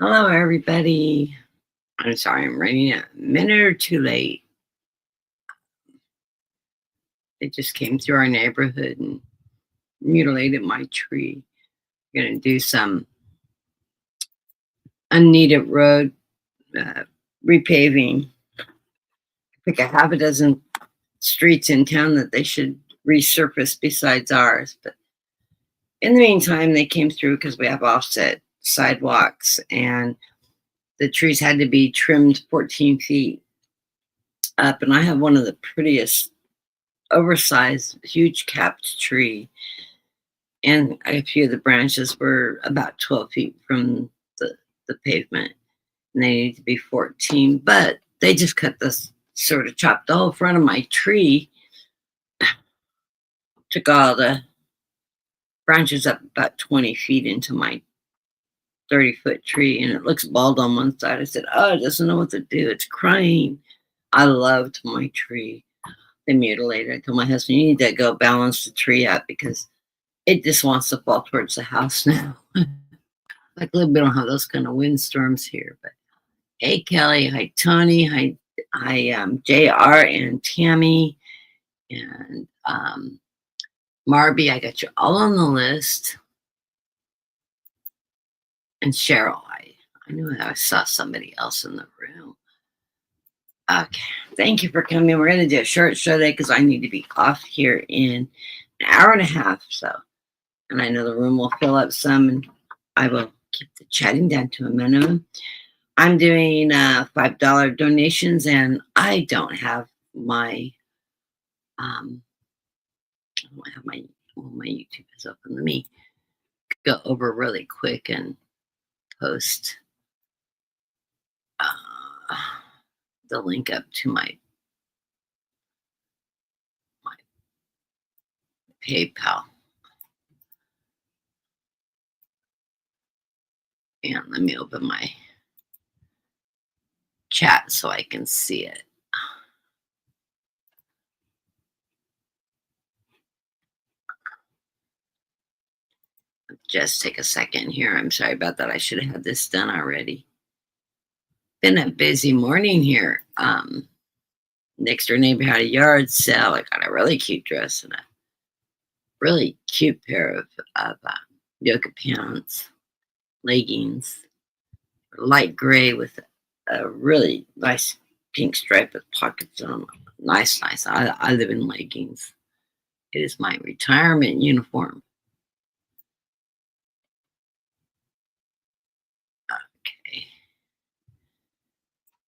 Hello, everybody. I'm sorry, I'm running a minute or two late. They just came through our neighborhood and mutilated my tree. We're going to do some unneeded road uh, repaving. I think I have a dozen streets in town that they should resurface besides ours. But in the meantime, they came through because we have offset sidewalks and the trees had to be trimmed 14 feet up. And I have one of the prettiest oversized, huge capped tree. And a few of the branches were about 12 feet from the pavement. And they need to be 14. But they just cut this, sort of chopped the whole front of my tree, took all the branches up about 20 feet into my 30-foot tree. And it looks bald on one side. I said, oh, it doesn't know what to do. It's crying. I loved my tree. They mutilated it. I told my husband, you need to go balance the tree out because it just wants to fall towards the house now. Luckily, we don't have those kind of windstorms here. But hey, Kelly. Hi, Tony. Hi, JR and Tammy. And Marby, I got you all on the list. And Cheryl, I knew I saw somebody else in the room. Okay, thank you for coming. We're going to do a short show today because I need to be off here in an hour and a half. So, and I know the room will fill up some, and I will keep the chatting down to a minimum. I'm doing $5 donations, and I don't have my my YouTube is open. Let me go over really quick and post the link up to my PayPal. And let me open my chat so I can see it. Just take a second here. I'm sorry about that. I should have had this done already. Been a busy morning here. Next door neighbor had a yard sale. I got a really cute dress and a really cute pair of yoga pants, leggings, light gray with a really nice pink stripe with pockets on them. Nice. I live in leggings. It is my retirement uniform. Okay.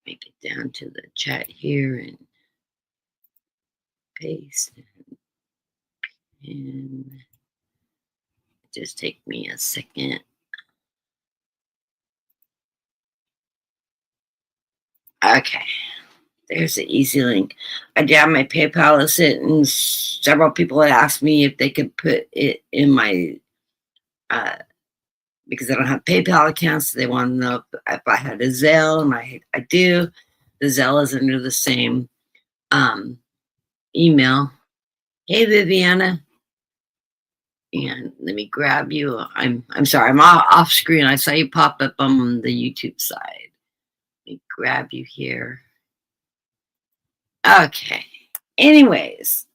Make it down to the chat here and paste and just take me a second. Okay, there's the easy link. I do have my PayPal listed, and several people had asked me if they could put it in my because I don't have PayPal accounts. So they want to know if I had a ZELLE, and I do. The ZELLE is under the same email. Hey, Viviana. And let me grab you. I'm sorry, I'm off screen. I saw you pop up on the YouTube side. Let me grab you here. Okay. Anyways,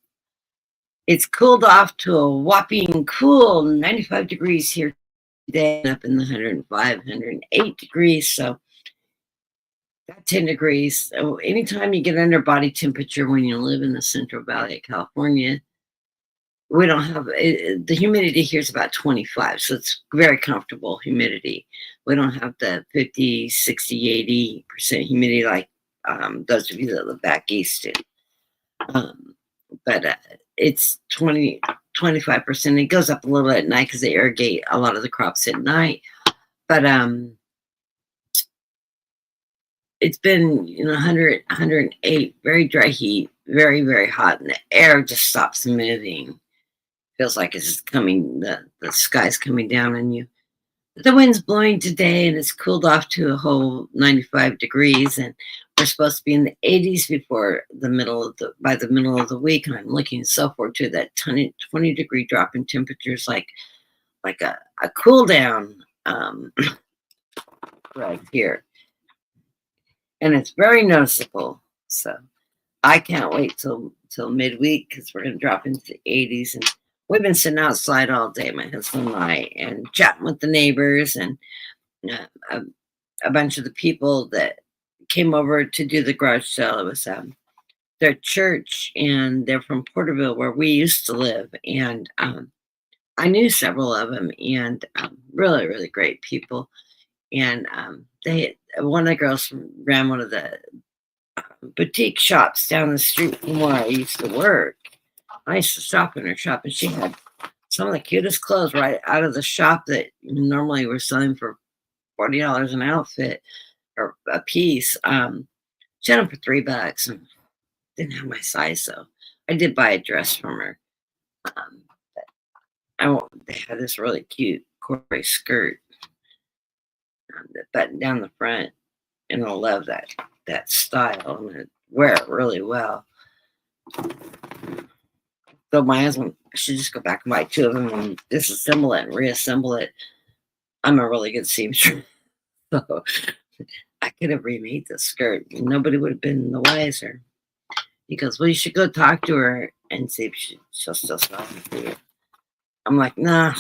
it's cooled off to a whopping cool 95 degrees here today, up in the 105, 108 degrees. So that's 10 degrees. So anytime you get under body temperature when you live in the Central Valley of California, we don't have the humidity here is about 25, so it's very comfortable humidity. We don't have the 50, 60, 80% humidity like those of you that live back east do. But it's 25%. It goes up a little at night because they irrigate a lot of the crops at night. But it's been 100, 108, very dry heat, very, very hot, and the air just stops moving. Feels like it's coming, the sky's coming down on you. The wind's blowing today, and it's cooled off to a whole 95 degrees, and we're supposed to be in the 80s by the middle of the week, and I'm looking so forward to that 20-degree drop in temperatures, like a cool down. right here. And it's very noticeable. So I can't wait till midweek because we're going to drop into the 80s. And we've been sitting outside all day, my husband and I, and chatting with the neighbors and a bunch of the people that came over to do the garage sale. It was their church, and they're from Porterville, where we used to live. And I knew several of them, and really, really great people. And one of the girls ran one of the boutique shops down the street from where I used to work. I used to shop in her shop, and she had some of the cutest clothes right out of the shop that normally we're selling for $40 an outfit or a piece. She had them for $3 and didn't have my size, so I did buy a dress from her. They had this really cute corduroy skirt that buttoned down the front, and I love that style, and I wear it really well. So my husband should just go back and buy 2 of them and disassemble it and reassemble it. I'm a really good seamstress, so I could have remade the skirt. Nobody would have been the wiser. He goes, well, you should go talk to her and see if she'll still sell them for you. I'm like, nah.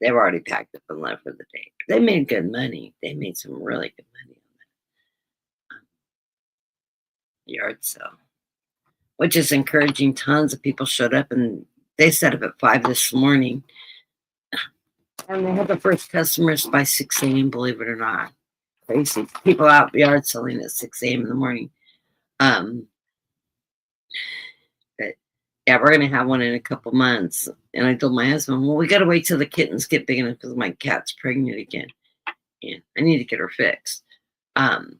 They've already packed up and left for the day. They made good money. They made some really good money on that yard sale, which is encouraging. Tons of people showed up, and they set up at 5 this morning. And they had the first customers by 6 a.m., believe it or not. Crazy. People out yard selling at 6 a.m. in the morning. But yeah, we're going to have one in a couple months. And I told my husband, well, we got to wait till the kittens get big enough because my cat's pregnant again. And I need to get her fixed. And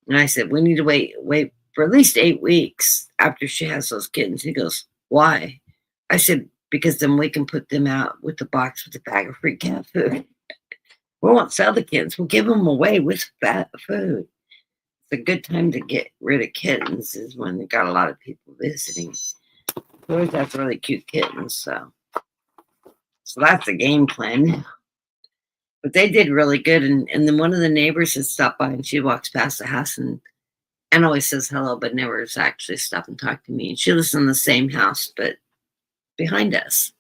I said, we need to wait for at least 8 weeks after she has those kittens. He goes, why? I said, because then we can put them out with the box with the bag of free cat food. We won't sell the kittens. We'll give them away with that food. It's a good time to get rid of kittens is when they got a lot of people visiting. We always have really cute kittens, so that's the game plan. But they did really good, and then one of the neighbors had stopped by, and she walks past the house and always says hello, but never has actually stopped and talked to me. And she lives in the same house, but behind us.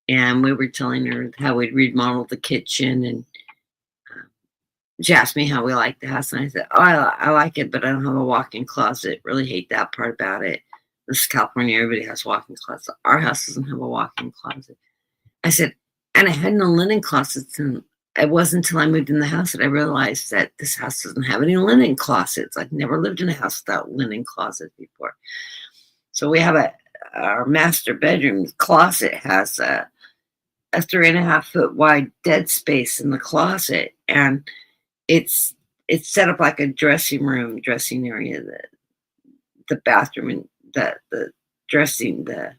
And we were telling her how we'd remodeled the kitchen, and she asked me how we liked the house, and I said, oh, I like it, but I don't have a walk-in closet. Really hate that part about it. This is California. Everybody has walk-in closets. Our house doesn't have a walk-in closet. I said, and I had no linen closets, and it wasn't until I moved in the house that I realized that this house doesn't have any linen closets. I've never lived in a house without linen closets before. So we have our master bedroom closet has a 3.5 foot wide dead space in the closet, and it's set up like a dressing area, the bathroom and the dressing, the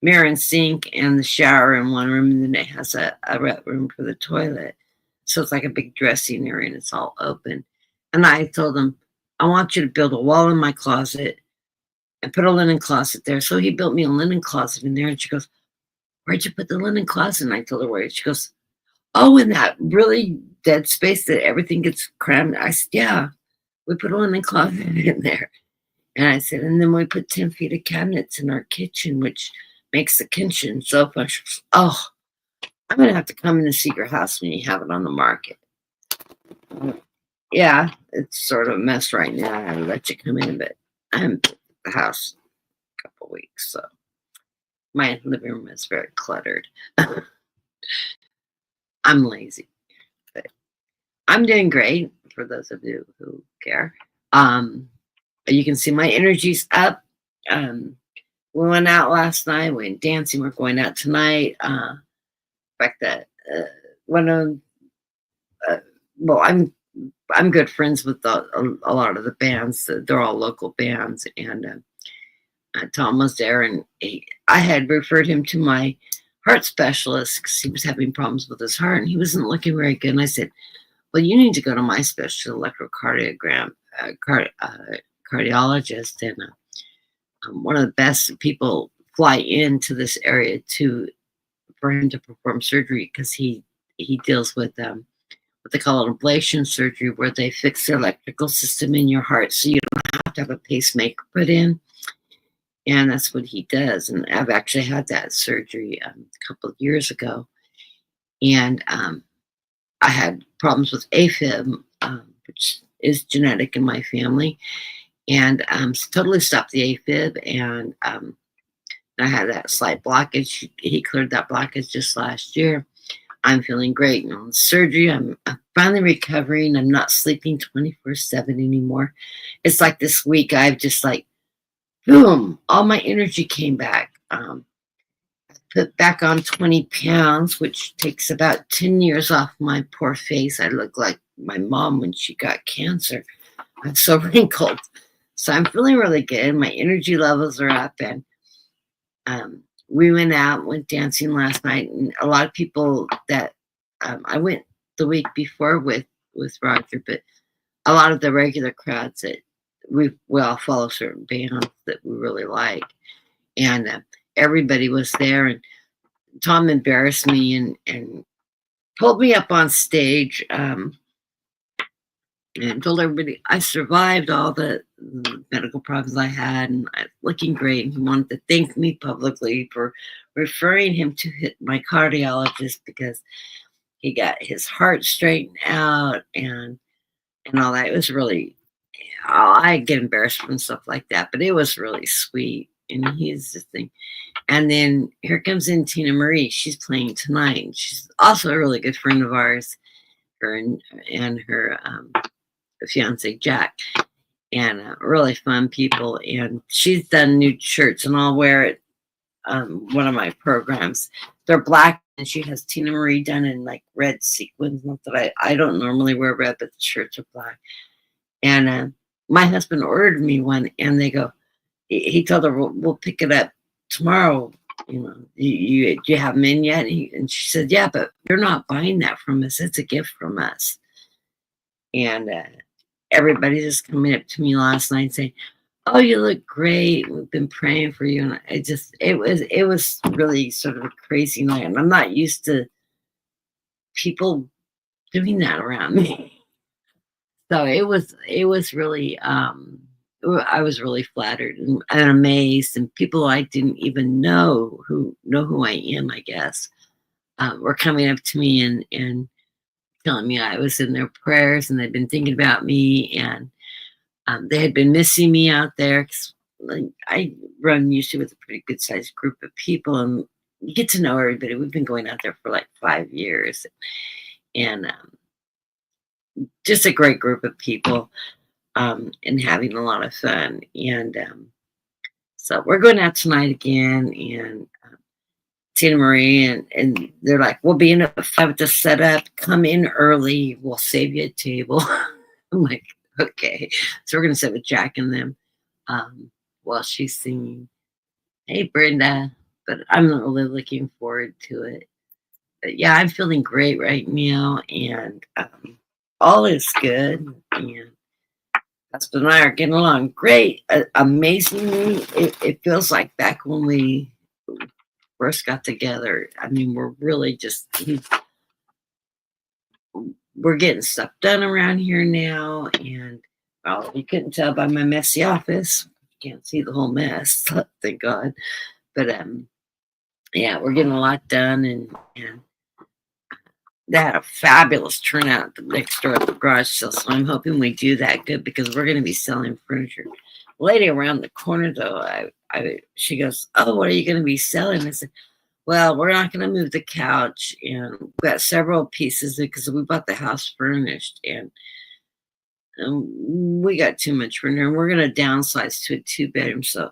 mirror and sink and the shower in one room, and then it has a room for the toilet. So it's like a big dressing area, and it's all open. And I told him, I want you to build a wall in my closet and put a linen closet there. So he built me a linen closet in there, and she goes, where'd you put the linen closet? And I told her where. She goes, oh, in that really dead space that everything gets crammed. I said, yeah, we put a linen closet in there. And I said, and then we put 10 feet of cabinets in our kitchen, which makes the kitchen so functional. Oh, I'm going to have to come in and see your house when you have it on the market. Yeah, it's sort of a mess right now. I haven't let you come in, but I haven't been at the house a couple weeks, so my living room is very cluttered. I'm lazy, but I'm doing great for those of you who care. You can see my energy's up. We went out last night. We went dancing. We're going out tonight. In fact, I'm good friends with a lot of the bands. They're all local bands, and Tom was there, and I had referred him to my heart specialist because he was having problems with his heart, and he wasn't looking very good. And I said, well, you need to go to my special electrocardiogram cardiologist, and one of the best people fly into this area for him to perform surgery because he he deals with what they call an ablation surgery, where they fix the electrical system in your heart so you don't have to have a pacemaker put in. And that's what he does. And I've actually had that surgery a couple of years ago. And I had problems with AFib, which is genetic in my family, and totally stopped the AFib. And I had that slight blockage. He cleared that blockage just last year. I'm feeling great. And on surgery, I'm finally recovering. I'm not sleeping 24/7 anymore. It's like this week, I've just like, boom, all my energy came back. Put back on 20 pounds, which takes about 10 years off my poor face. I look like my mom when she got cancer. I'm so wrinkled. So I'm feeling really good. My energy levels are up. And we went dancing last night. And a lot of people that I went the week before with Roger, but a lot of the regular crowds that we all follow certain bands that we really like. And everybody was there. And Tom embarrassed me and pulled me up on stage and told everybody I survived all the medical problems I had, and I was looking great. And he wanted to thank me publicly for referring him to my cardiologist because he got his heart straightened out and all that. It was really, I get embarrassed and stuff like that, but it was really sweet. And he's the thing. And then here comes in Tina Marie. She's playing tonight. She's also a really good friend of ours, her and her fiance Jack, and really fun people. And she's done new shirts, and I'll wear it one of my programs. They're black, and she has Tina Marie done in like red sequins. Not that I don't normally wear red, but the shirts are black. And my husband ordered me one, and they go. He told her we'll pick it up tomorrow. You know, do you have them in yet? And she said, yeah, but you're not buying that from us. It's a gift from us. And everybody just coming up to me last night saying, oh, you look great. We've been praying for you. And it was really sort of a crazy night. And I'm not used to people doing that around me. So it was really, I was really flattered and amazed, and people I didn't even know who I am, I guess, were coming up to me and telling me I was in their prayers and they'd been thinking about me, and they had been missing me out there. 'Cause, like, I run usually with a pretty good sized group of people, and you get to know everybody. We've been going out there for like 5 years, and just a great group of people. And having a lot of fun. And so we're going out tonight again. And Tina Marie and they're like, we'll be in at 5 to set up. Come in early. We'll save you a table. I'm like, okay. So we're going to sit with Jack and them while she's singing. Hey, Brenda. But I'm not really looking forward to it. But yeah, I'm feeling great right now. And all is good. And husband and I are getting along great. Amazingly, it feels like back when we first got together. I mean, we're really just, we're getting stuff done around here now. And well, you couldn't tell by my messy office. You can't see the whole mess, thank God. But yeah, we're getting a lot done, and they had a fabulous turnout next door at the garage sale. So I'm hoping we do that good because we're going to be selling furniture. The lady around the corner, though, she goes, oh, what are you going to be selling? I said, well, we're not going to move the couch. And we've got several pieces because we bought the house furnished. And we got too much furniture. And we're going to downsize to a 2-bedroom. So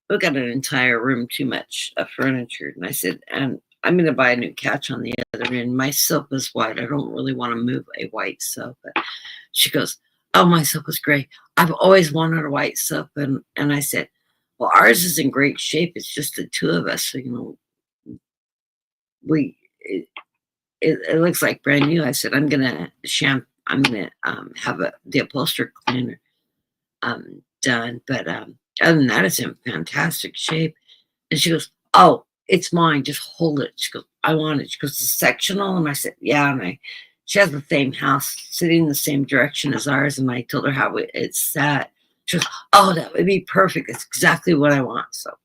we've got an entire room too much of furniture. And I said, and I'm going to buy a new couch on the other end. My sofa's white. I don't really want to move a white sofa. She goes, oh, my sofa's gray. I've always wanted a white sofa. And I said, well, ours is in great shape. It's just the two of us. So, you know, it looks like brand new. I said, I'm going to have the upholstery cleaner done. But other than that, it's in fantastic shape. And she goes, oh, it's mine. Just hold it. She goes, I want it. She goes, "It's sectional?" And I said, "Yeah." And she has the same house sitting in the same direction as ours. And I told her how it's sat. She goes, "Oh, that would be perfect. That's exactly what I want." So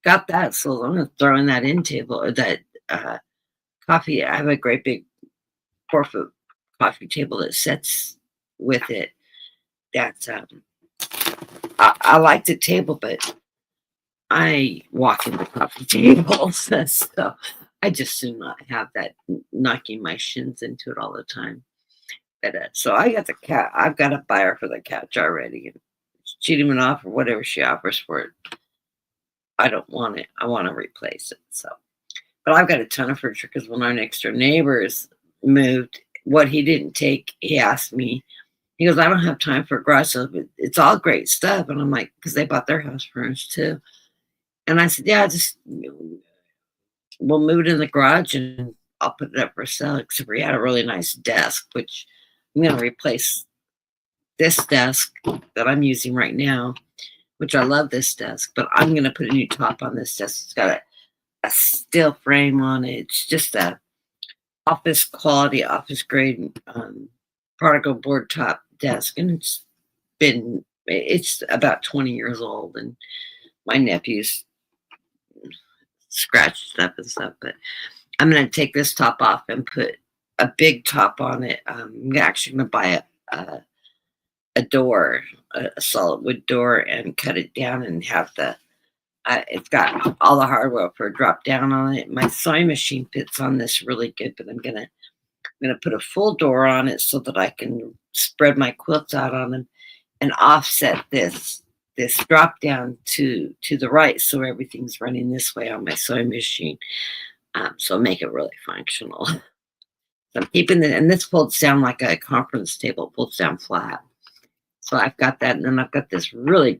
got that. So I'm going to throw in that end table or that coffee. I have a great big 4-foot coffee table that sits with it. That's I like the table, but I walk into coffee tables, so I just do not have that knocking my shins into it all the time. But so I got the cat. I've got a buyer for the couch already. And she didn't offer whatever she offers for it. I don't want it. I want to replace it. So, but I've got a ton of furniture because when our next door neighbors moved, what he didn't take, he asked me. He goes, "I don't have time for a garage sale, but it's all great stuff." And I'm like, because they bought their house furnished too. And I said, "Yeah, just we'll move it in the garage and I'll put it up for sale." Except we had a really nice desk, which I'm going to replace this desk that I'm using right now, which I love this desk, but I'm going to put a new top on this desk. It's got a steel frame on it. It's just a office quality, office grade particle board top desk. And it's about 20 years old. And my nephew's scratched it up and stuff, but I'm going to take this top off and put a big top on it. I'm actually going to buy a door, a solid wood door, and cut it down and have it's got all the hardware for a drop down on it. My sewing machine fits on this really good, but I'm gonna put a full door on it so that I can spread my quilts out on them and offset this drop down to the right, so everything's running this way on my sewing machine. So make it really functional. So I'm keeping and this folds down like a conference table, folds down flat. So I've got that, and then I've got this really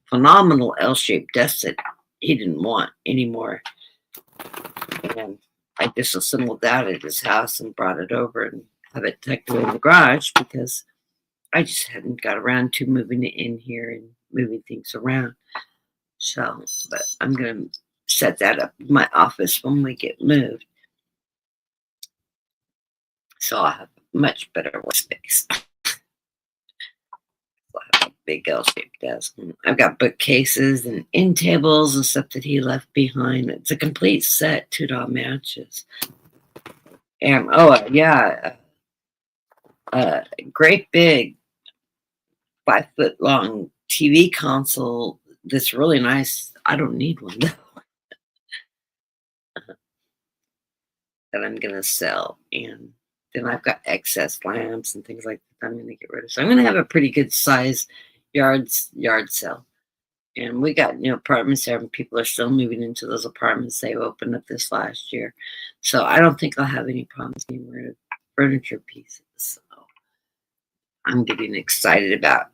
phenomenal L-shaped desk that he didn't want anymore. And I disassembled that at his house and brought it over and have it tucked away in the garage because I just hadn't got around to moving it in here and moving things around. So, but I'm going to set that up in my office when we get moved. So I'll have much better workspace. Big L-shaped desk. I've got bookcases and end tables and stuff that he left behind. It's a complete set, $2 matches. And great big 5-foot long TV console that's really nice. I don't need one though. That I'm gonna sell. And then I've got excess lamps and things like that I'm gonna get rid of. So I'm gonna have a pretty good size yard sale. And we got apartments there, and people are still moving into those apartments. They opened up this last year, so I don't think I'll have any problems getting rid of furniture pieces. So I'm getting excited about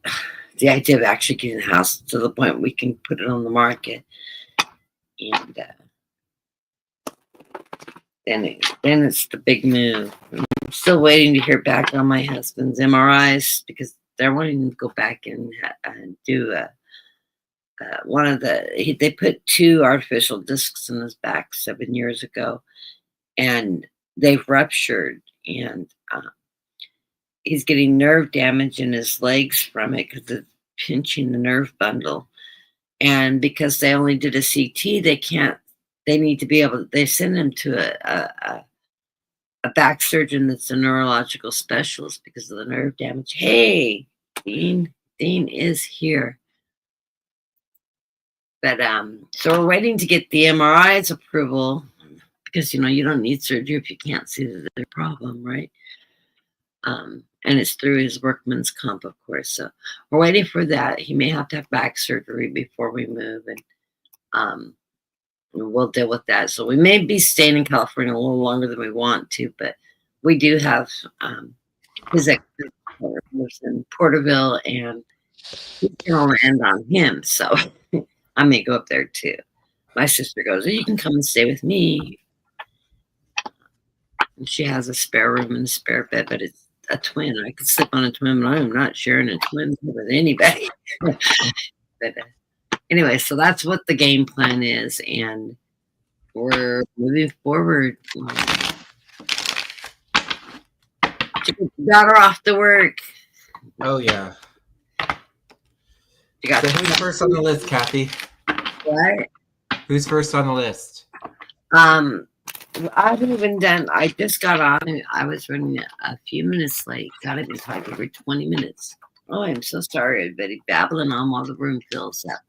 the idea of actually getting a house to the point we can put it on the market. And then it's the big move. I'm still waiting to hear back on my husband's MRIs because they're wanting to go back and do one of they put 2 artificial discs in his back 7 years ago, and they've ruptured, and he's getting nerve damage in his legs from it because it's pinching the nerve bundle. And because they only did a CT, they need to be able to, they send him to a back surgeon that's a neurological specialist because of the nerve damage. Hey, Dean is here. But so we're waiting to get the MRI's approval because you don't need surgery if you can't see the problem, right? And it's through his workman's comp, of course. So we're waiting for that. He may have to have back surgery before we move, and we'll deal with that. So we may be staying in California a little longer than we want to, but we do have his ex-partner lives in Porterville, and we can all end on him. So I may go up there too. My sister goes, "You can come and stay with me." And she has a spare room and a spare bed, but it's a twin. I could sleep on a twin, but I'm not sharing a twin with anybody. But anyway, so that's what the game plan is. And we're moving forward. Took your daughter off to work. Oh yeah. You got So who's first on the list, Kathy? what? Who's first on the list? I haven't even done. I just got on. And I was running a few minutes late. Got it in time for 20 minutes. Oh, I'm so sorry, everybody. Babbling on while the room fills up.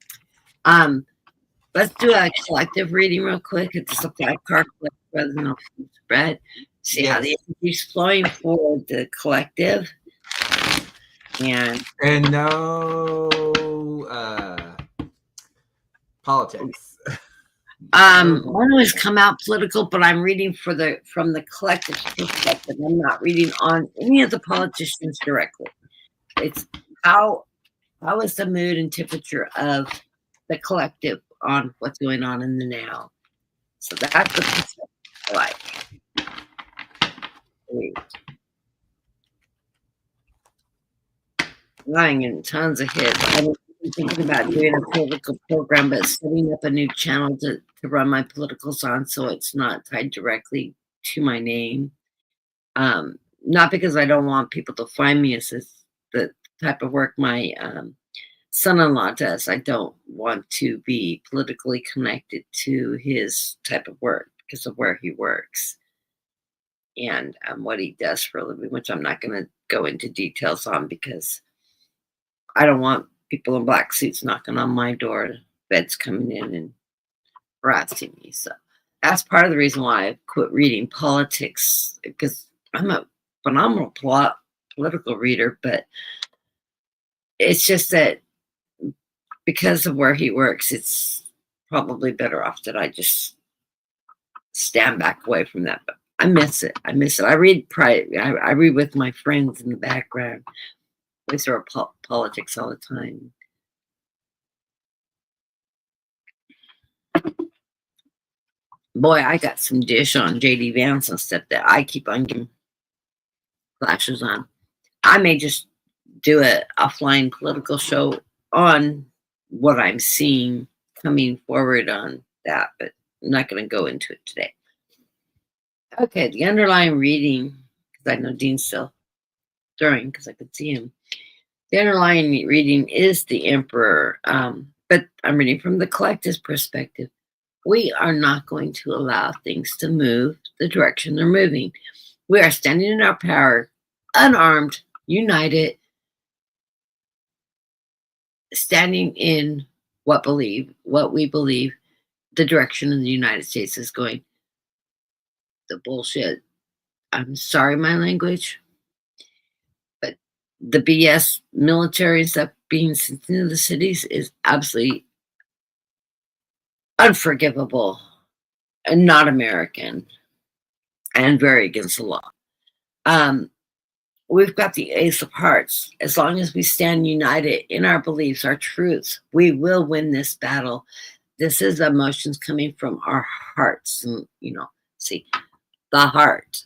Let's do a collective reading real quick. It's a 5-card rather than a spread. See how the energy's flowing for the collective. And no politics. Won't always come out political, but I'm reading from the collective perspective. I'm not reading on any of the politicians directly. It's how is the mood and temperature of the collective on what's going on in the now. So that's the perspective I like. I'm getting tons of hits. I was thinking about doing a political program, but setting up a new channel to run my politicals on so it's not tied directly to my name. Not because I don't want people to find me. It's the type of work my son-in-law does. I don't want to be politically connected to his type of work because of where he works and what he does for a living, which I'm not going to go into details on because I don't want people in black suits knocking on my door, feds coming in and harassing me. So that's part of the reason why I quit reading politics, because I'm a phenomenal political reader, but it's just that because of where he works, it's probably better off that I just stand back away from that. But I miss it. I miss it. I read I read with my friends in the background. We throw politics all the time. Boy, I got some dish on JD Vance and stuff that I keep on giving flashes on. I may just do a offline political show on what I'm seeing coming forward on that, but I'm not going to go into it today. Okay, the underlying reading, because I know Dean's still throwing because I could see him. The underlying reading is the Emperor, but I'm reading from the collective's perspective. We are not going to allow things to move the direction they're moving. We are standing in our power, unarmed, united, standing in what we believe the direction of the United States is going. The bullshit. I'm sorry, my language, but the BS military stuff being sent into the cities is absolutely unforgivable and not American and very against the law. We've got the Ace of Hearts. As long as we stand united in our beliefs, our truths, we will win this battle. This is emotions coming from our hearts. And, see, the heart.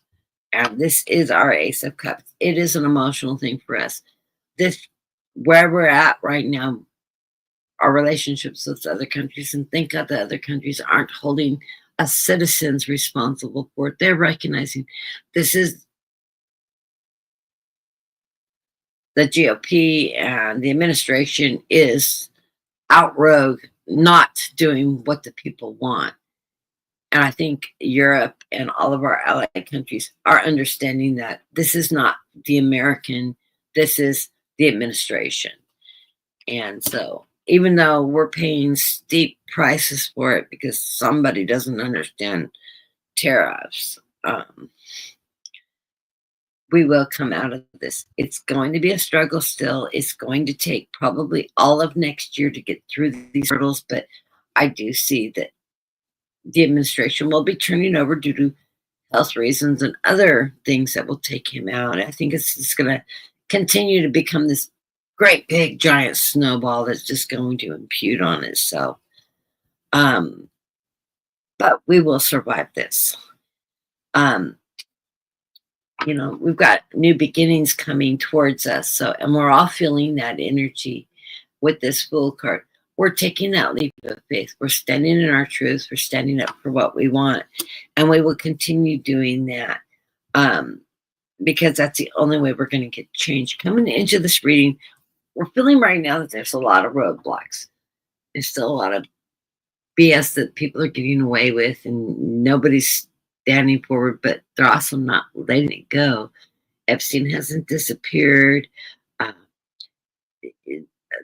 And this is our Ace of Cups. It is an emotional thing for us. This, where we're at right now, our relationships with other countries, and think of the other countries aren't holding us citizens responsible for it. They're recognizing this is the GOP and the administration is out rogue, not doing what the people want. And I think Europe and all of our allied countries are understanding that this is not the American, this is the administration. And so even though we're paying steep prices for it because somebody doesn't understand tariffs, we will come out of this. It's going to be a struggle still. It's going to take probably all of next year to get through these hurdles, but I do see that the administration will be turning over due to health reasons and other things that will take him out. I think it's just going to continue to become this great big giant snowball that's just going to impute on itself. But we will survive this. We've got new beginnings coming towards us. And we're all feeling that energy with this Fool card. we're taking that leap of faith. We're standing in our truth. We're standing up for what we want. And we will continue doing that because that's the only way we're going to get change. Coming into this reading, we're feeling right now that there's a lot of roadblocks. There's still a lot of BS that people are getting away with, and nobody's standing forward, but they're also not letting it go. Epstein hasn't disappeared.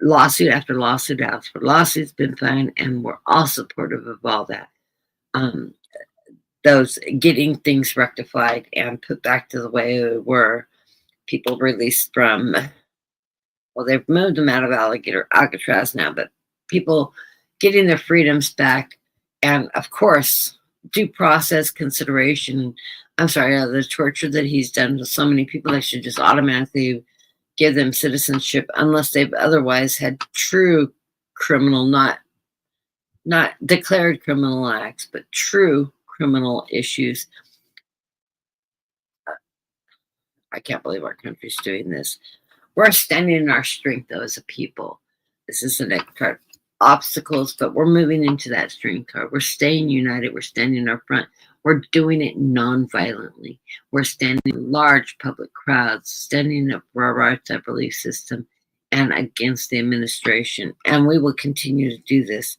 Lawsuit after lawsuit after lawsuit's been filed, and we're all supportive of all that. Those getting things rectified and put back to the way they were. People released from, well, they've moved them out of Alcatraz now, but people getting their freedoms back, and of course, due process consideration. I'm sorry, the torture that he's done to so many people, they should just automatically give them citizenship unless they've otherwise had true criminal, not declared criminal acts, but true criminal issues. I can't believe our country's doing this. We're standing in our strength, though, as a people. This is the next card. Obstacles, but we're moving into that strength card. We're staying united. We're standing in our front. We're doing it non-violently. We're standing in large public crowds, standing up for our rights, our belief system, and against the administration. And we will continue to do this.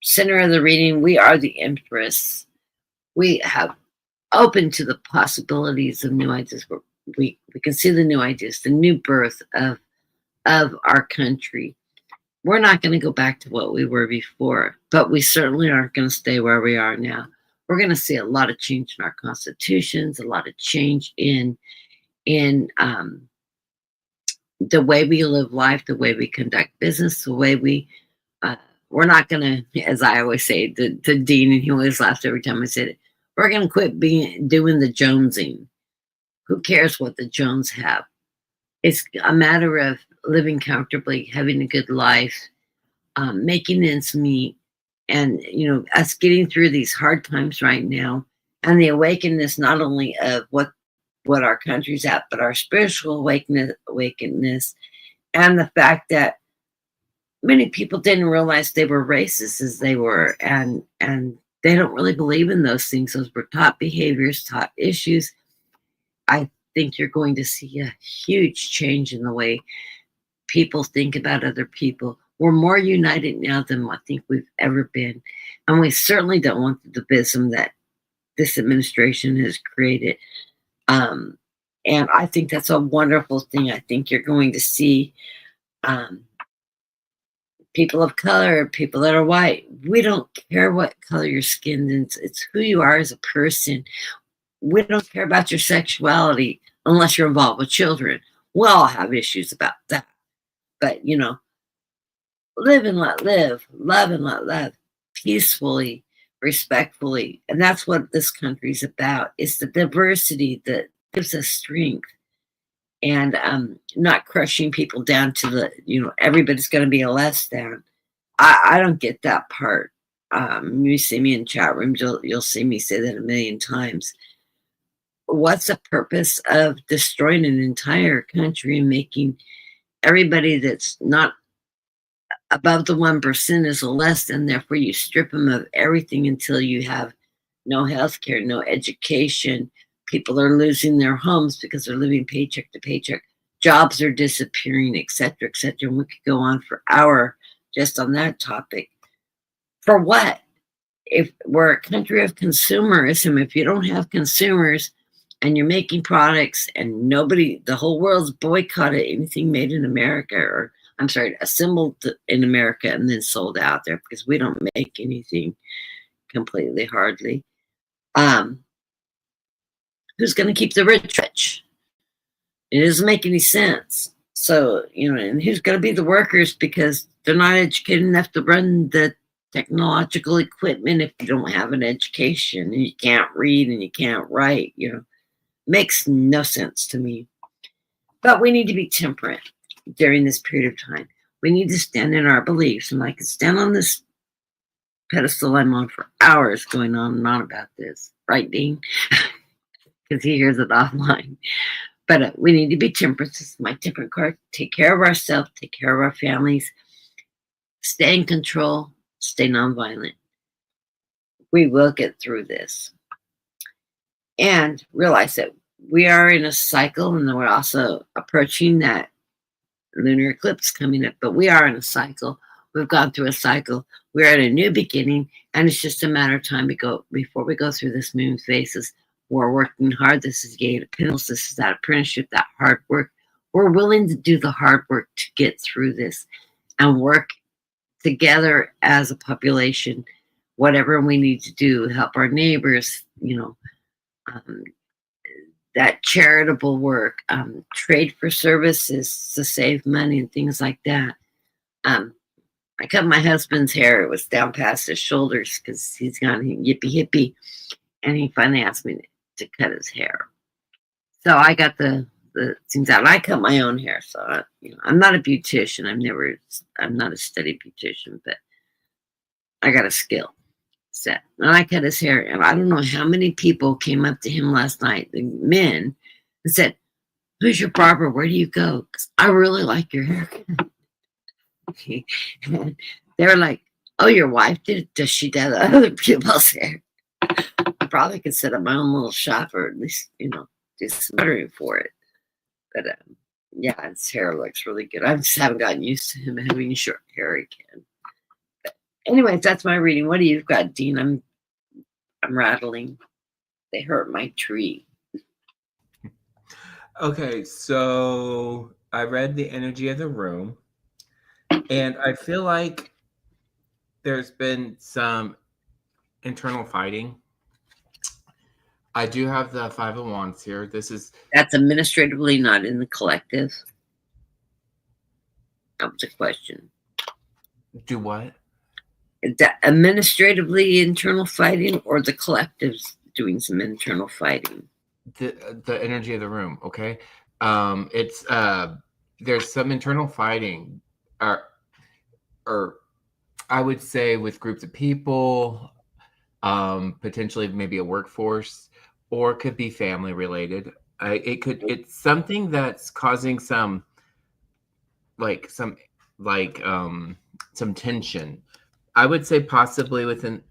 Center of the reading, we are the Empress. We have open to the possibilities of new ideas. We can see the new ideas, the new birth of our country. We're not going to go back to what we were before, but we certainly aren't going to stay where we are now. We're going to see a lot of change in our constitutions, a lot of change in the way we live life, the way we conduct business, the way we're not going to, as I always say to Dean, and he always laughs every time I say it, we're going to quit doing the jonesing. Who cares what the Jones have? It's a matter of living comfortably, having a good life, making ends meet, and us getting through these hard times right now, and the awakeness not only of what our country's at, but our spiritual awakeness, and the fact that many people didn't realize they were racist as they were, and they don't really believe in those things. Those were taught behaviors, taught issues. I think you're going to see a huge change in the way people think about other people. We're more united now than I think we've ever been. And we certainly don't want the division that this administration has created. And I think that's a wonderful thing. I think you're going to see people of color, people that are white. We don't care what color your skin is. It's who you are as a person. We don't care about your sexuality unless you're involved with children. We all have issues about that. But, live and let live, love and let love, peacefully, respectfully. And that's what this country's about. It's the diversity that gives us strength, and not crushing people down to the, everybody's going to be a less than. I don't get that part. You see me in chat rooms, you'll see me say that a million times. What's the purpose of destroying an entire country and making everybody that's not above the 1% is a less than? Therefore, you strip them of everything until you have no health care, no education. People are losing their homes because they're living paycheck to paycheck. Jobs are disappearing, et cetera, et cetera. And we could go on for hours just on that topic. For what? If we're a country of consumerism, if you don't have consumers and you're making products and the whole world's boycotted anything made in America, or assembled in America and then sold out there, because we don't make anything completely, hardly. Who's going to keep the rich? It doesn't make any sense. So, and who's going to be the workers, because they're not educated enough to run the technological equipment if you don't have an education and you can't read and you can't write, makes no sense to me. But we need to be temperate during this period of time. We need to stand in our beliefs, and I could stand on this pedestal I'm on for hours going on and on about this, right, Dean? Because he hears it offline. But we need to be temperate. This is my temperate card. Take care of ourselves, take care of our families, stay in control, stay nonviolent. We will get through this. And realize that we are in a cycle, and we're also approaching that lunar eclipse coming up, but we are in a cycle. We've gone through a cycle. We're at a new beginning, and it's just a matter of time before we go through this moon phases. We're working hard. This is the Eight of Pentacles. This is that apprenticeship, that hard work. We're willing to do the hard work to get through this and work together as a population, whatever we need to do, help our neighbors, that charitable work, trade for services to save money and things like that. I cut my husband's hair. It was down past his shoulders because he's gone yippee hippie. And he finally asked me to cut his hair. So I got the things out. I cut my own hair. So, I'm not a beautician. I'm not a steady beautician, but I got a skill set. And I cut his hair. And I don't know how many people came up to him last night, the men, and said, "Who's your barber? Where do you go? 'Cause I really like your haircut." And they were like, "Oh, your wife did it? Does she do other people's hair?" I probably could set up my own little shop, or at least, do some buttering for it. But yeah, his hair looks really good. I just haven't gotten used to him having short hair again. But anyways, that's my reading. What do you've got, Dean? I'm rattling. They hurt my tree. Okay, so I read the energy of the room, and I feel like there's been some internal fighting. I do have the Five of Wands here. That's administratively not in the collective. That was a question. Do what? The administratively internal fighting, or the collective's doing some internal fighting? The energy of the room. Okay, it's there's some internal fighting, or I would say with groups of people, potentially maybe a workforce, or it could be family related. It's something that's causing some tension. I would say possibly within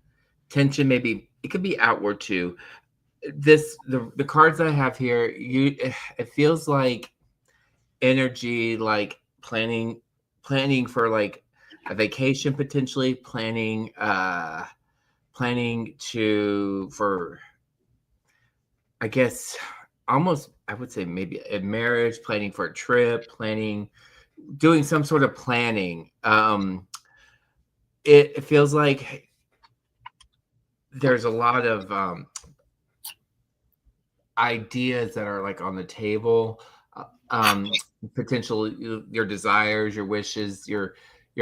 tension, maybe it could be outward too. The cards I have here, it feels like energy, like planning for like a vacation, potentially planning for, I guess, almost, I would say maybe a marriage, planning for a trip, doing some sort of planning. It feels like there's a lot of ideas that are like on the table, potential, your desires, your wishes, your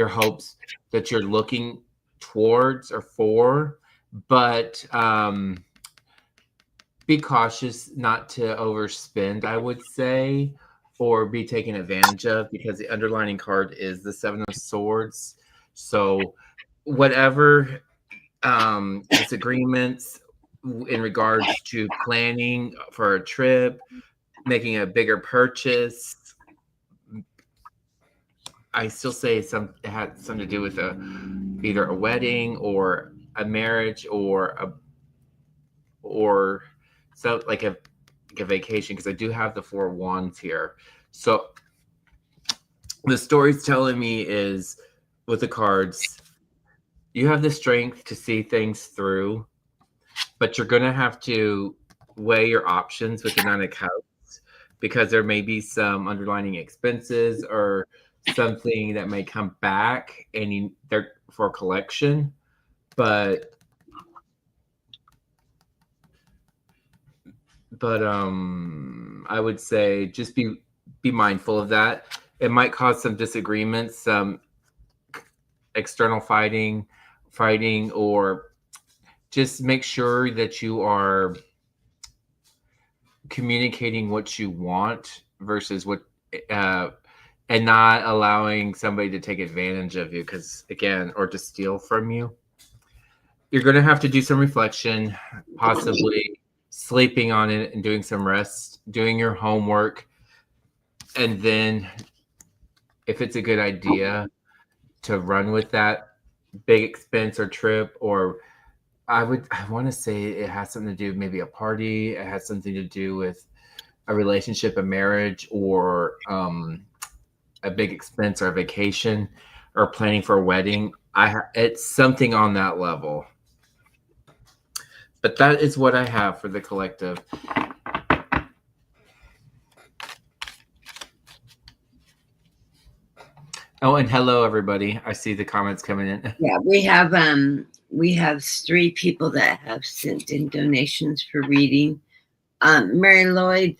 hopes that you're looking towards or for, but be cautious not to overspend, I would say, or be taken advantage of, because the underlining card is the Seven of Swords. So whatever disagreements in regards to planning for a trip, making a bigger purchase, I still say it had something to do with either a wedding or a marriage or so like a vacation, because I do have the Four of Wands here. So the story's telling me is, with the cards, you have the strength to see things through, but you're going to have to weigh your options with the Nine of Cups, because there may be some underlining expenses or something that may come back and they're for collection. But I would say just be mindful of that. It might cause some disagreements, some external fighting, or just make sure that you are communicating what you want versus what, and not allowing somebody to take advantage of you, because again, or to steal from you. You're going to have to do some reflection, possibly sleeping on it and doing some rest, doing your homework, and then if it's a good idea to run with that big expense or trip, or I want to say it has something to do with maybe a party. It has something to do with a relationship, a marriage, or a big expense or a vacation or planning for a wedding. It's something on that level. But that is what I have for the collective. Oh, and hello everybody. I see the comments coming in. Yeah, we have 3 people that have sent in donations for reading. Mary Lloyd,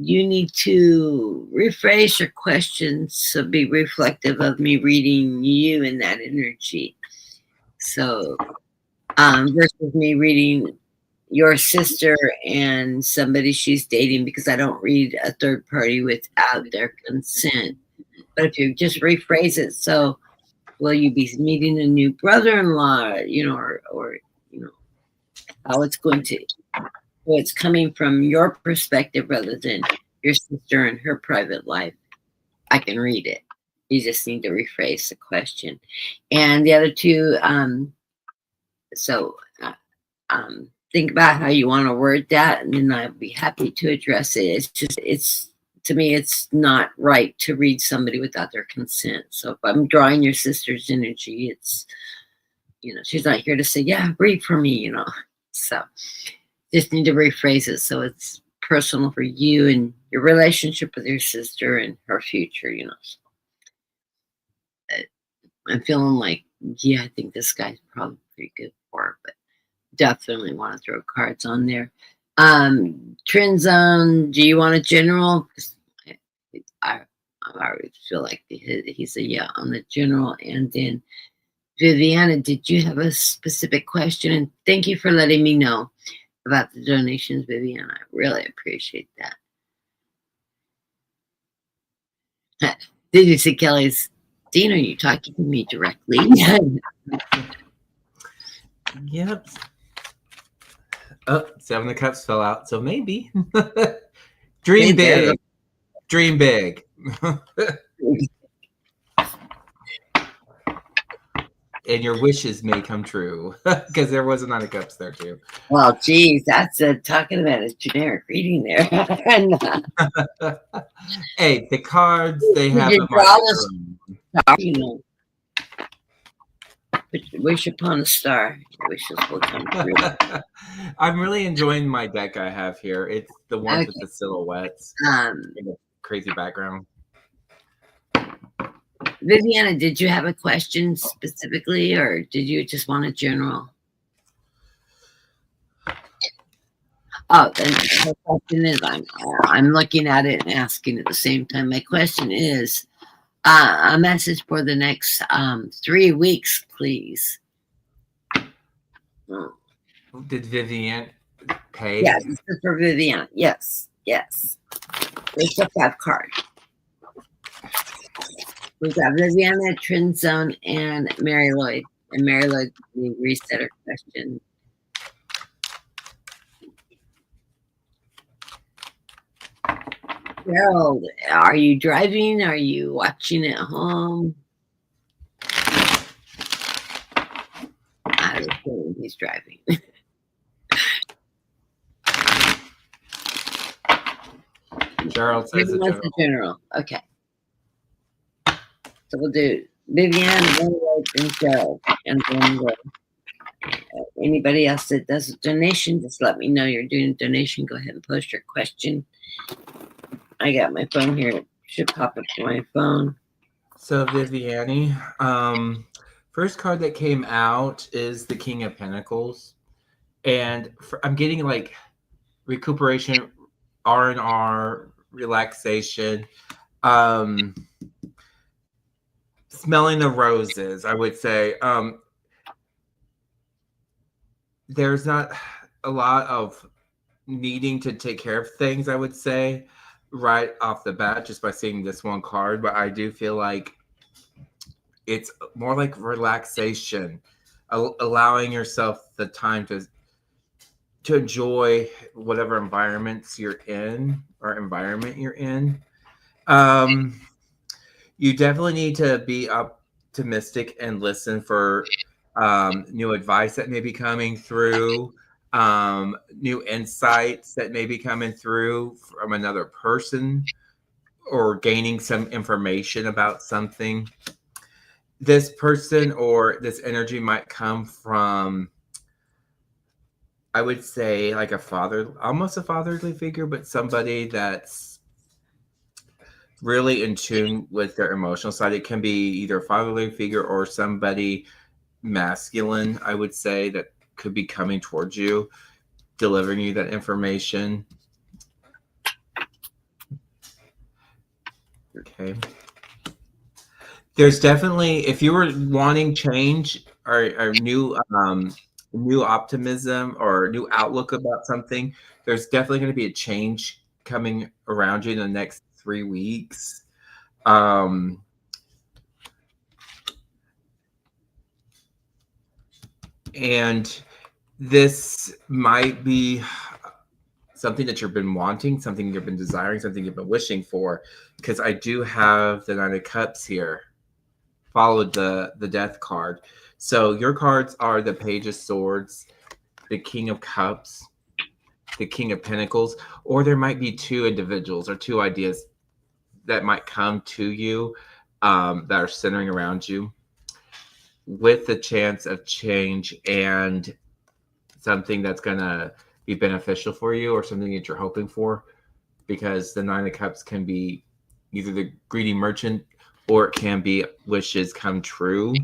you need to rephrase your questions so be reflective of me reading you in that energy. So versus me reading your sister and somebody she's dating, because I don't read a third party without their consent. But if you just rephrase it, so will you be meeting a new brother-in-law, or how it's going to, well, it's coming from your perspective rather than your sister and her private life. I can read it. You just need to rephrase the question. And the other 2, think about how you want to word that, and then I'd be happy to address it. It's to me, it's not right to read somebody without their consent. So if I'm drawing your sister's energy, it's, she's not here to say, yeah, read for me, So just need to rephrase it so it's personal for you and your relationship with your sister and her future, So I'm feeling like, yeah, I think this guy's probably pretty good for her, but definitely want to throw cards on there. Trend zone, do you want a general? I already feel like he's a yeah on the general. And then Viviana, did you have a specific question? And thank you for letting me know about the donations, Viviana. I really appreciate that. Did you see Kelly's? Dean, are you talking to me directly? Yep. Oh, 7 of Cups fell out, so maybe. Dream big. Dream big. And your wishes may come true, because there was a 9 of Cups there too. Well, geez, that's talking about a generic reading there. Hey, the cards, they have wish upon a star. Wishes will come true. I'm really enjoying my deck I have here. It's the ones with the silhouettes and the crazy background. Viviana, did you have a question specifically, or did you just want a general? Oh, then the question is, I'm looking at it and asking at the same time. My question is, a message for the next 3 weeks, please. Did Vivian pay? Yes, this is for Viviana. Yes. There's a 5 card. We've got Viviana, Trend Zone, and Mary Lloyd. And Mary Lloyd, we reset her question. Gerald, are you driving? Are you watching at home? I was thinking he's driving. Gerald says the general. Okay. So we'll do Vivian, and Gerald. And then anybody else that does a donation, just let me know you're doing a donation. Go ahead and post your question. I got my phone here. It should pop up to my phone. So Viviani, first card that came out is the King of Pentacles. And I'm getting like recuperation, R&R, relaxation, smelling the roses, I would say. There's not a lot of needing to take care of things, I would say, right off the bat, just by seeing this one card. But I do feel like it's more like relaxation, allowing yourself the time to enjoy whatever environment you're in. You definitely need to be up optimistic and listen for new advice that may be coming through, new insights that may be coming through from another person, or gaining some information about something. This person or this energy might come from, I would say, like a father, almost a fatherly figure, but somebody that's really in tune with their emotional side. It can be either a fatherly figure or somebody masculine, I would say, that could be coming towards you, delivering you that information. Okay. There's definitely, if you were wanting change or new optimism or new outlook about something, there's definitely going to be a change coming around you in the next 3 weeks. And this might be something that you've been wanting, something you've been desiring, something you've been wishing for, because I do have the Nine of Cups here, followed the Death card. So your cards are the Page of Swords, the King of Cups, the King of Pentacles, or there might be two individuals or two ideas that might come to you that are centering around you, with the chance of change and something that's going to be beneficial for you, or something that you're hoping for, because the Nine of Cups can be either the greedy merchant or it can be wishes come true.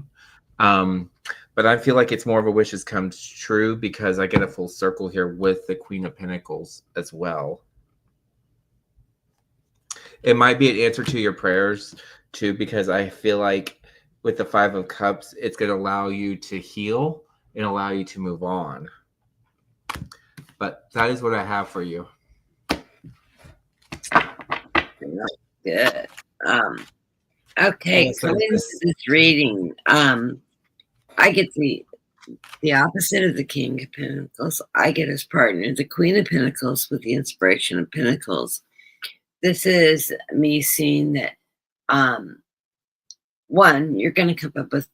But I feel like it's more of a wishes come true because I get a full circle here with the Queen of Pentacles as well. It might be an answer to your prayers too, because I feel like with the Five of Cups, it's going to allow you to heal and allow you to move on. But that is what I have for you. Good. Okay, coming into this reading, I get the opposite of the King of Pentacles. I get his partner, the Queen of Pentacles, with the Inspiration of Pentacles. This is me seeing that, one, you're going to come up with,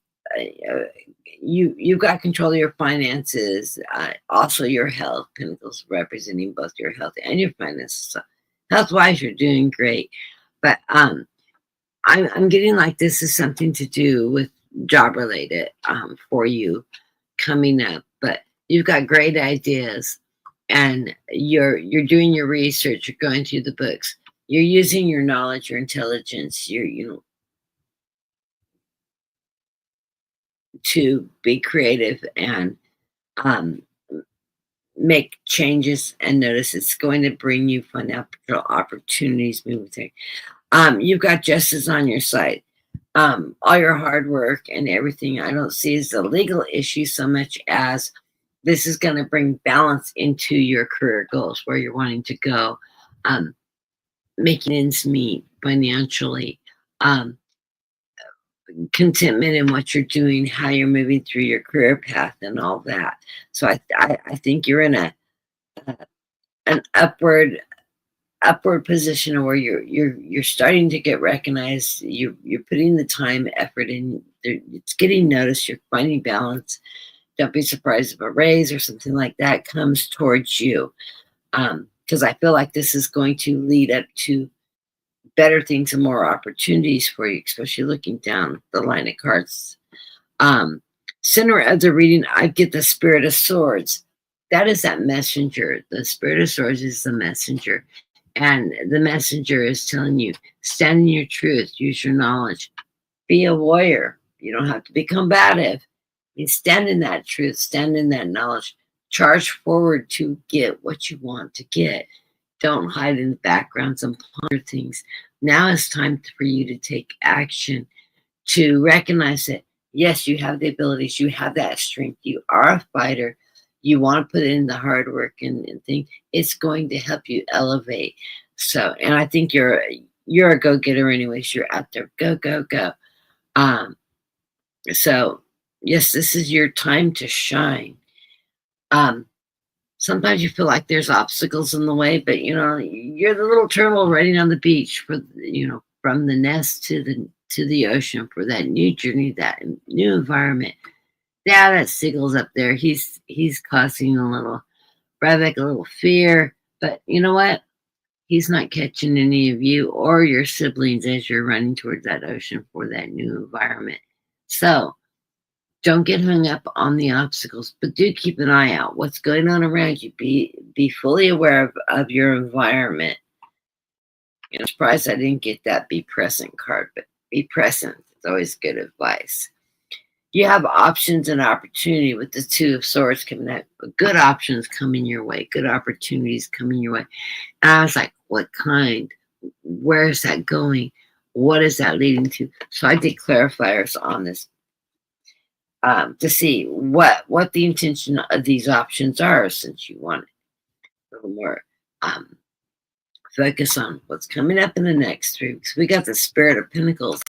you've got control of your finances, also your health. Pentacles representing both your health and your finances. So health-wise, you're doing great. But I'm getting like this is something to do with job-related for you coming up. But you've got great ideas, and you're doing your research. You're going through the books. You're using your knowledge, your intelligence, to be creative and make changes, and notice it's going to bring you financial opportunities moving through. You've got justice on your side. All your hard work and everything I don't see as a legal issue so much as this is going to bring balance into your career goals, where you're wanting to go, making ends meet financially, contentment in what you're doing, how you're moving through your career path and all that. So I think you're in an upward position where you're starting to get recognized. You're putting the time, effort in. It's getting noticed. You're finding balance. Don't be surprised if a raise or something like that comes towards you, because I feel like this is going to lead up to better things and more opportunities for you, especially looking down the line of cards. Center of the reading, I get the Spirit of Swords. That is that messenger. The Spirit of Swords is the messenger. And the messenger is telling you, stand in your truth, use your knowledge, be a warrior. You don't have to be combative. I mean, stand in that truth, stand in that knowledge, charge forward to get what you want to get. Don't hide in the backgrounds and ponder things. Now it's time for you to take action, to recognize that, yes, you have the abilities, you have that strength, you are a fighter, you want to put in the hard work and think it's going to help you elevate. So, and I think you're a go-getter anyways. You're out there, go, go, go. So, yes, this is your time to shine. Sometimes you feel like there's obstacles in the way, but you're the little turtle riding on the beach from the nest to to the ocean for that new journey, that new environment. Yeah, that seagull's up there. He's causing a little havoc, a little fear. But you know what? He's not catching any of you or your siblings as you're running towards that ocean for that new environment. So don't get hung up on the obstacles, but do keep an eye out. What's going on around you? Be fully aware of your environment. I'm surprised I didn't get that be present card, but be present. It's always good advice. You have options and opportunity with the Two of Swords coming out. Good options coming your way. Good opportunities coming your way. And I was like, what kind? Where is that going? What is that leading to? So I did clarifiers on this to see what the intention of these options are, since you want a little more focus on what's coming up in the next 3 weeks. We got the Spirit of Pentacles.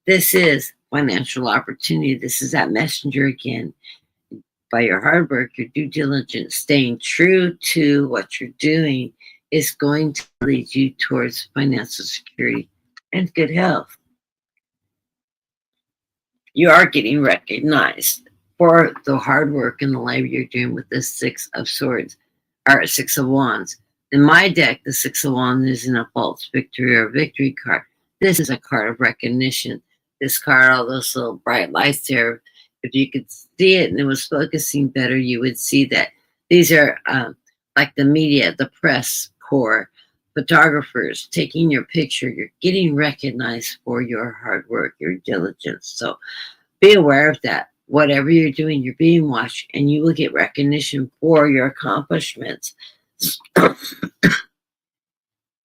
This is financial opportunity. This is that messenger again. By your hard work, your due diligence, staying true to what you're doing is going to lead you towards financial security and good health. You are getting recognized for the hard work and the labor you're doing with the Six of Swords, or Six of Wands. In my deck, the Six of Wands isn't a false victory or a victory card. This is a card of recognition. This card, all those little bright lights there, if you could see it and it was focusing better, you would see that these are like the media, the press corps, photographers taking your picture. You're getting recognized for your hard work, your diligence. So be aware of that. Whatever you're doing, you're being watched, and you will get recognition for your accomplishments.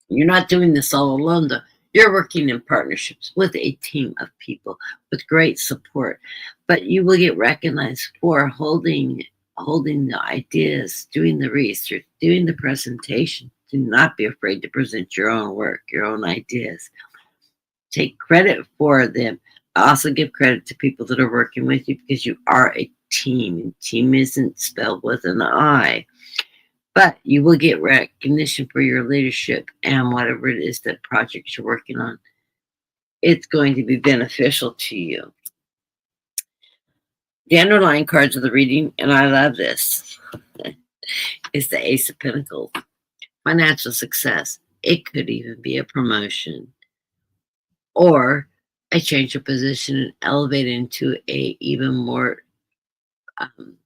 You're not doing this all alone, though. You're working in partnerships with a team of people with great support, but you will get recognized for holding the ideas, doing the research, doing the presentation. Do not be afraid to present your own work, your own ideas. Take credit for them. Also give credit to people that are working with you, because you are a team. And team isn't spelled with an I. But you will get recognition for your leadership and whatever it is that projects you're working on. It's going to be beneficial to you. The underlying cards of the reading, and I love this, is the Ace of Pentacles. Financial success. It could even be a promotion or a change of position and elevate into a even more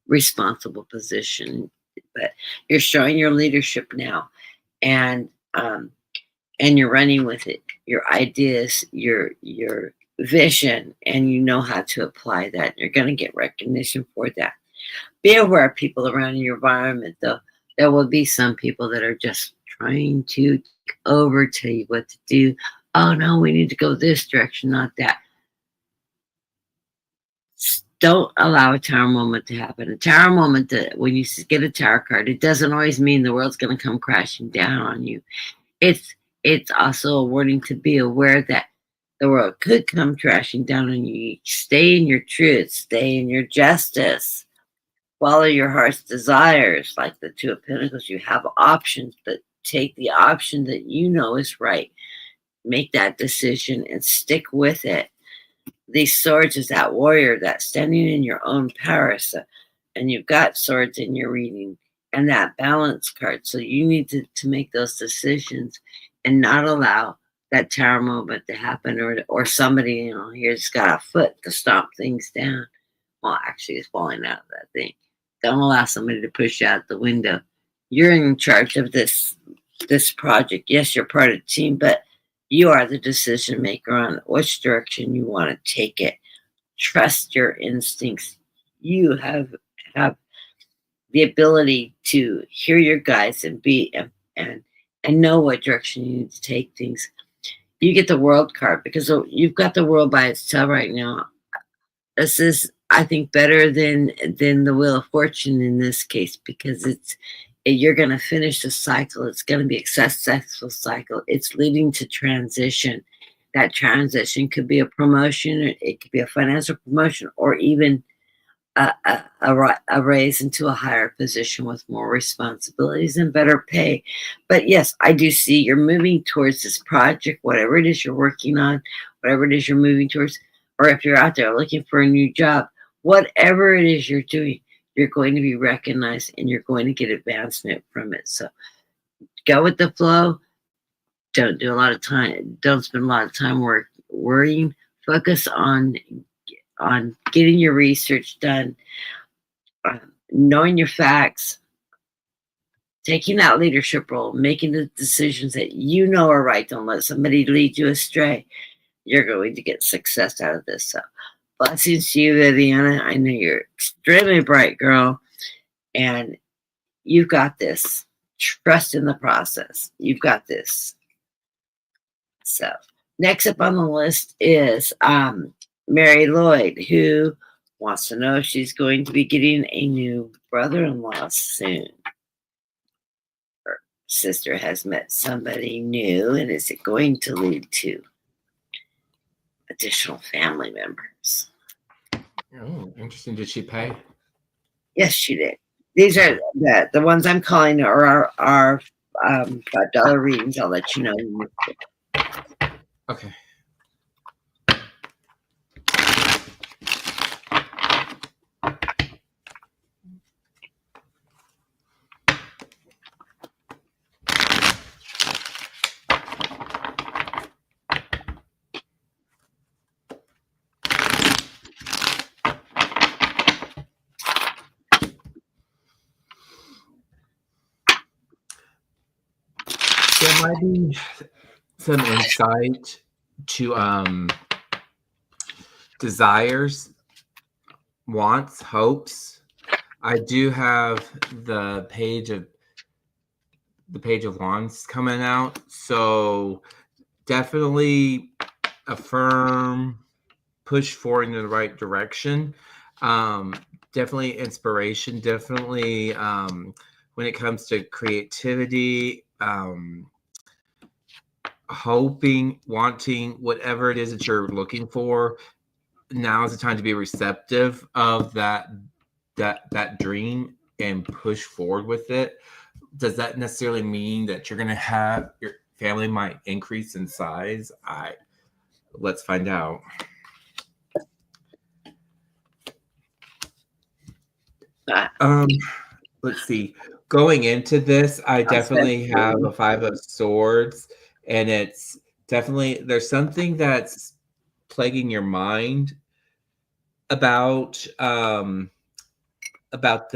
responsible position. But you're showing your leadership now, and you're running with it. Your ideas, your vision, and you know how to apply that. You're going to get recognition for that. Be aware of people around your environment, though. There will be some people that are just trying to take over, tell you what to do. Oh no, we need to go this direction, not that. Don't allow a tower moment to happen. A tower moment, that when you get a tower card, it doesn't always mean the world's going to come crashing down on you. It's also a warning to be aware that the world could come crashing down on you. Stay in your truth. Stay in your justice. Follow your heart's desires. Like the Two of Pentacles, you have options, but take the option that you know is right. Make that decision and stick with it. These swords is that warrior, that standing in your own power. So, and you've got swords in your reading and that balance card. So you need to make those decisions and not allow that tower moment to happen, or somebody, here's got a foot to stomp things down. Well, actually, it's falling out of that thing. Don't allow somebody to push you out the window. You're in charge of this project. Yes, you're part of the team, but you are the decision maker on which direction you want to take it. Trust your instincts. You have the ability to hear your guides and be and know what direction you need to take things. You get the World card because you've got the world by itself right now. This is, I think, better than the Wheel of Fortune in this case, because you're going to finish the cycle. It's going to be a successful cycle. It's leading to transition. That transition could be a promotion. It could be a financial promotion, or even a raise into a higher position with more responsibilities and better pay. But yes, I do see you're moving towards this project, whatever it is you're working on, whatever it is you're moving towards, or if you're out there looking for a new job, whatever it is you're doing, you're going to be recognized and you're going to get advancement from it. So go with the flow. Don't spend a lot of time worrying. Focus on getting your research done, knowing your facts, taking that leadership role, making the decisions that you know are right. Don't let somebody lead you astray. You're going to get success out of this. So blessings to you, Viviana. I know you're extremely bright girl, and you've got this. Trust in the process. You've got this. So next up on the list is Mary Lloyd, who wants to know if she's going to be getting a new brother-in-law soon. Her sister has met somebody new, and is it going to lead to additional family members? Oh, interesting. Did she pay? Yes, she did. These are the ones I'm calling are our $5 readings. I'll let you know. Okay. There might be some insight to desires, wants, hopes. I do have the page of wands coming out, so definitely affirm, push forward in the right direction. Definitely inspiration. Definitely when it comes to creativity. Hoping, wanting, whatever it is that you're looking for, now is the time to be receptive of that dream and push forward with it. Does that necessarily mean that you're going to have your family might increase in size? Let's find out. Let's see. Going into this, I definitely have a 5 of Swords, and it's definitely there's something that's plaguing your mind about the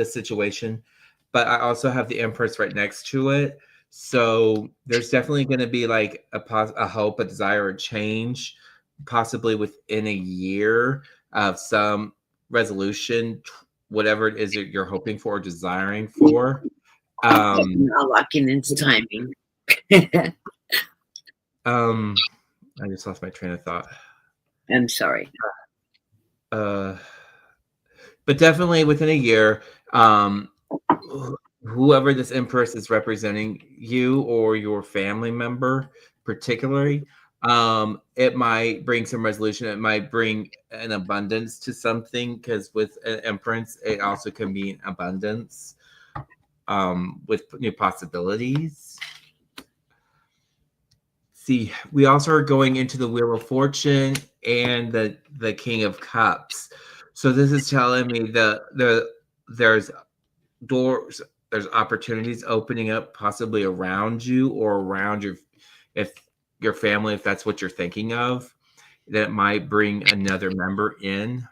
situation, but I also have the Empress right next to it. So there's definitely going to be like a hope, a desire, a change, possibly within a year of some resolution, whatever it is that you're hoping for or desiring for. Not locking into timing. I just lost my train of thought. I'm sorry. But definitely within a year, whoever this Empress is representing, you or your family member particularly, it might bring some resolution. It might bring an abundance to something, because with an Empress, it also can be an abundance with new possibilities. See, we also are going into the Wheel of Fortune and the King of Cups. So this is telling me there's doors, there's opportunities opening up possibly around you or around your family, if that's what you're thinking of, that might bring another member in.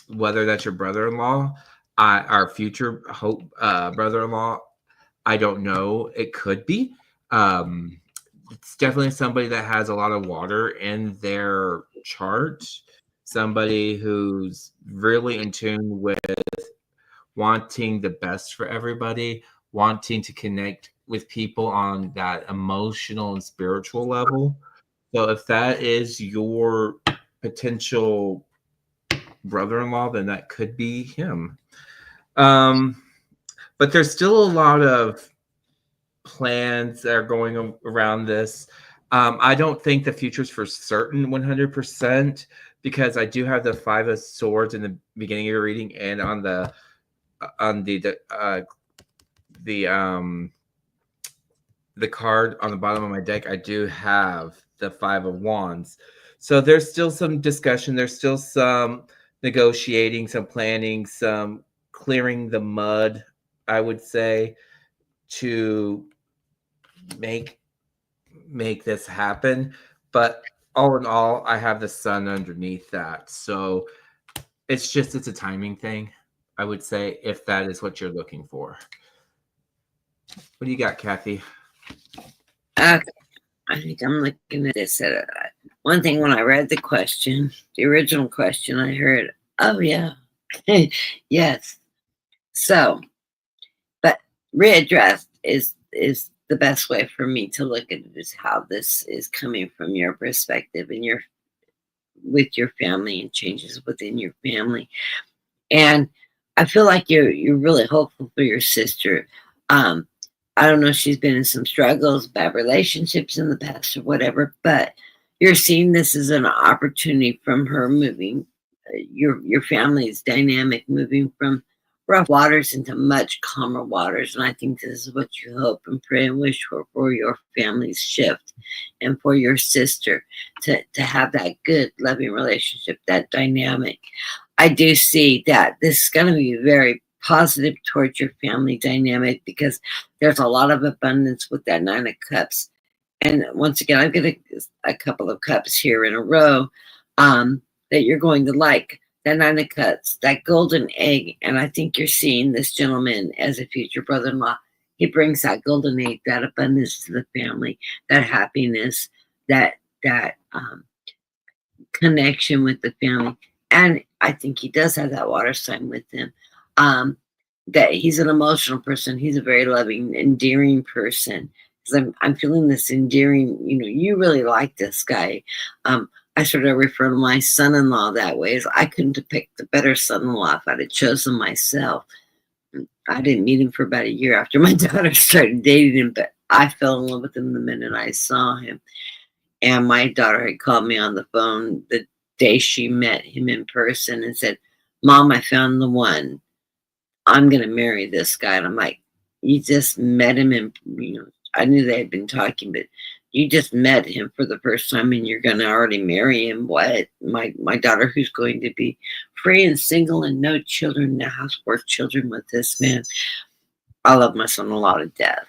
Whether that's your brother-in-law, our future hope brother-in-law, I don't know. It could be. It's definitely somebody that has a lot of water in their chart, somebody who's really in tune with wanting the best for everybody, wanting to connect with people on that emotional and spiritual level. So if that is your potential brother-in-law, then that could be him. But there's still a lot of plans that are going around this. I don't think the future's for certain 100% because I do have the 5 of Swords in the beginning of your reading, and on the card on the bottom of my deck, I do have the 5 of Wands. So there's still some discussion. There's still some negotiating, some planning, some clearing the mud, I would say, to make this happen. But all in all, I have the Sun underneath that. So it's a timing thing, I would say, if that is what you're looking for. What do you got, Kathy? I think I'm looking at this. One thing, when I read the question, the original question, I heard, oh, yeah, yes. So, but readdressed is the best way for me to look at it, is how this is coming from your perspective and with your family and changes within your family. And I feel like you're really hopeful for your sister. I don't know if she's been in some struggles, bad relationships in the past or whatever, but you're seeing this as an opportunity from her moving, your family's dynamic, moving from rough waters into much calmer waters. And I think this is what you hope and pray and wish for your family's shift, and for your sister to have that good, loving relationship, that dynamic. I do see that this is going to be very positive towards your family dynamic, because there's a lot of abundance with that 9 of Cups. And once again, I've got a couple of cups here in a row that you're going to like. That 9 of Cups, that golden egg. And I think you're seeing this gentleman as a future brother-in-law. He brings that golden egg, that abundance to the family, that happiness, that connection with the family. And I think he does have that water sign with him. That he's an emotional person. He's a very loving, endearing person. Because I'm feeling this endearing, you really like this guy. I sort of refer to my son-in-law that way, as I couldn't have picked a better son-in-law if I'd have chosen myself. I didn't meet him for about a year after my daughter started dating him, but I fell in love with him the minute I saw him. And my daughter had called me on the phone the day she met him in person and said, Mom, I found the one. I'm going to marry this guy. And I'm like, you just met him, and I knew they had been talking, but you just met him for the first time and you're going to already marry him. What? My daughter, who's going to be free and single and no children, now has 4 children with this man. I love my son-in-law to death.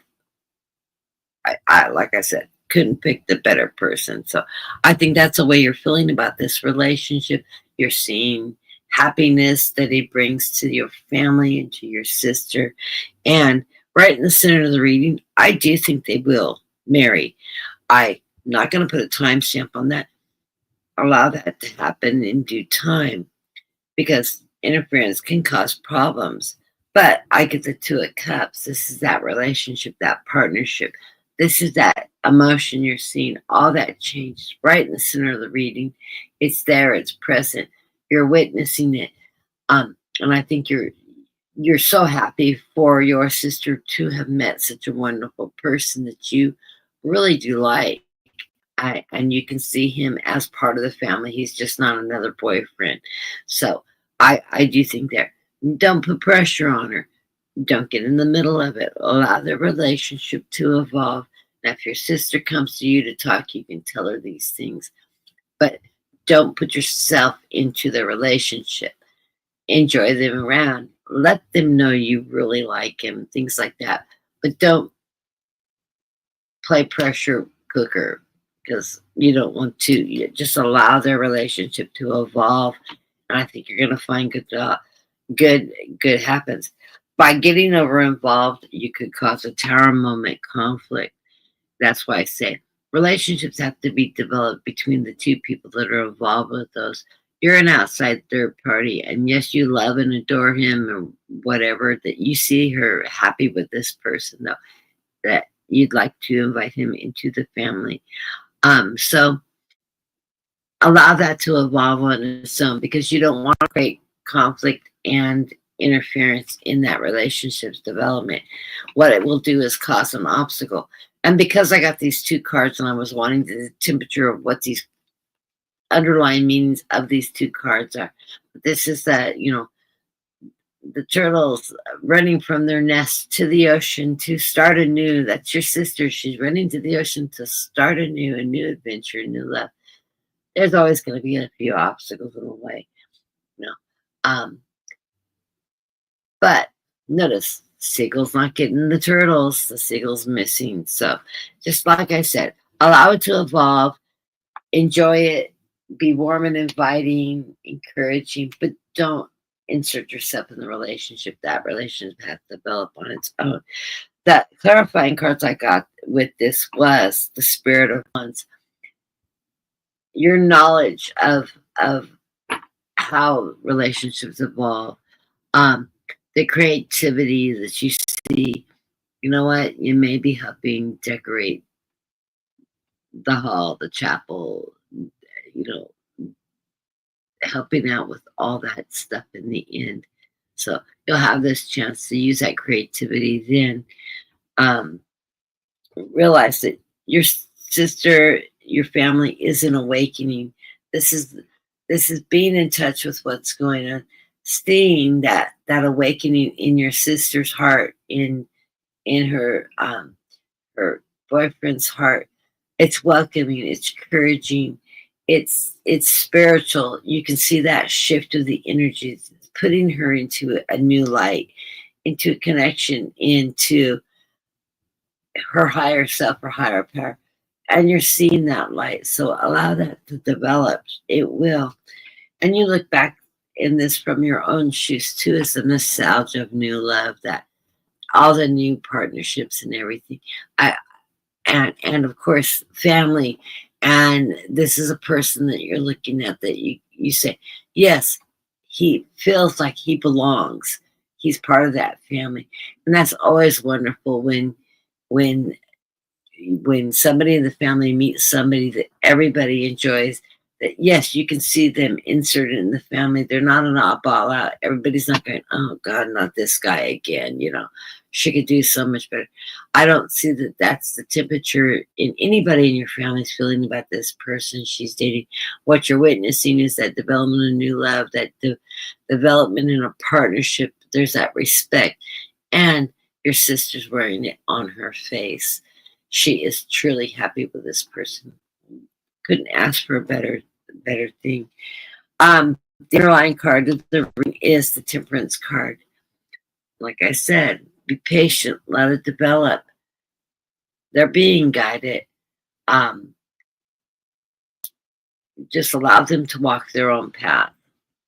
I like I said, couldn't pick the better person. So I think that's the way you're feeling about this relationship. You're seeing happiness that he brings to your family and to your sister. And right in the center of the reading, I do think they will marry. I'm not going to put a timestamp on that. Allow that to happen in due time, because interference can cause problems. But I get the 2 of Cups. This is that relationship, that partnership. This is that emotion you're seeing. All that change right in the center of the reading. It's there. It's present. You're witnessing it. And I think you're so happy for your sister to have met such a wonderful person that you really do like. And you can see him as part of the family. He's just not another boyfriend. So I do think that. Don't put pressure on her. Don't get in the middle of it. Allow the relationship to evolve. Now, if your sister comes to you to talk, you can tell her these things. But don't put yourself into the relationship. Enjoy them around. Let them know you really like him, things like that. But don't play pressure cooker, because you don't want to. You just allow their relationship to evolve. And I think you're going to find good happens. By getting over involved, you could cause a tower moment conflict. That's why I say relationships have to be developed between the 2 people that are involved with those. You're an outside third party, and yes, you love and adore him or whatever, that you see her happy with this person, though, that you'd like to invite him into the family. So allow that to evolve on its own, because you don't want to create conflict and interference in that relationship's development. What it will do is cause an obstacle. And because I got these two cards and I was wanting the temperature of what these underlying meanings of these two cards are. This is that, you know, the turtles running from their nest to the ocean to start anew. That's your sister. She's running to the ocean to start anew, a new adventure, a new love. There's always going to be a few obstacles in the way, you know. But notice, seagull's not getting the turtles. The seagull's missing. So, just like I said, allow it to evolve. Enjoy it. Be warm and inviting, encouraging, but don't insert yourself in the relationship. That relationship has to develop on its own. That clarifying cards I got with this was the Spirit of Wands. Your knowledge of how relationships evolve, the creativity that you see. You know what? You may be helping decorate the hall, the chapel, you know, helping out with all that stuff in the end. So you'll have this chance to use that creativity then. Realize that your sister, your family is an awakening. This is being in touch with what's going on, seeing that awakening in your sister's heart, in her her boyfriend's heart. It's welcoming, it's encouraging, it's spiritual. You can see that shift of the energies, putting her into a new light, into a connection, into her higher self, her higher power. And you're seeing that light. So allow that to develop. It will. And you look back in this from your own shoes too, as the nostalgia of new love, that all the new partnerships and everything. And of course, family. And this is a person that you're looking at that you say, yes, he feels like he belongs. He's part of that family. And that's always wonderful when somebody in the family meets somebody that everybody enjoys, that yes, you can see them inserted in the family. They're not an oddball out. Everybody's not going, oh God, not this guy again. You know, she could do so much better. I don't see that that's the temperature in anybody in your family's feeling about this person she's dating. What you're witnessing is that development of new love, that development in a partnership. There's that respect. And your sister's wearing it on her face. She is truly happy with this person. Couldn't ask for a better thing. The underlying card of the ring is the Temperance card. Like I said, be patient, let it develop. They're being guided. Just allow them to walk their own path.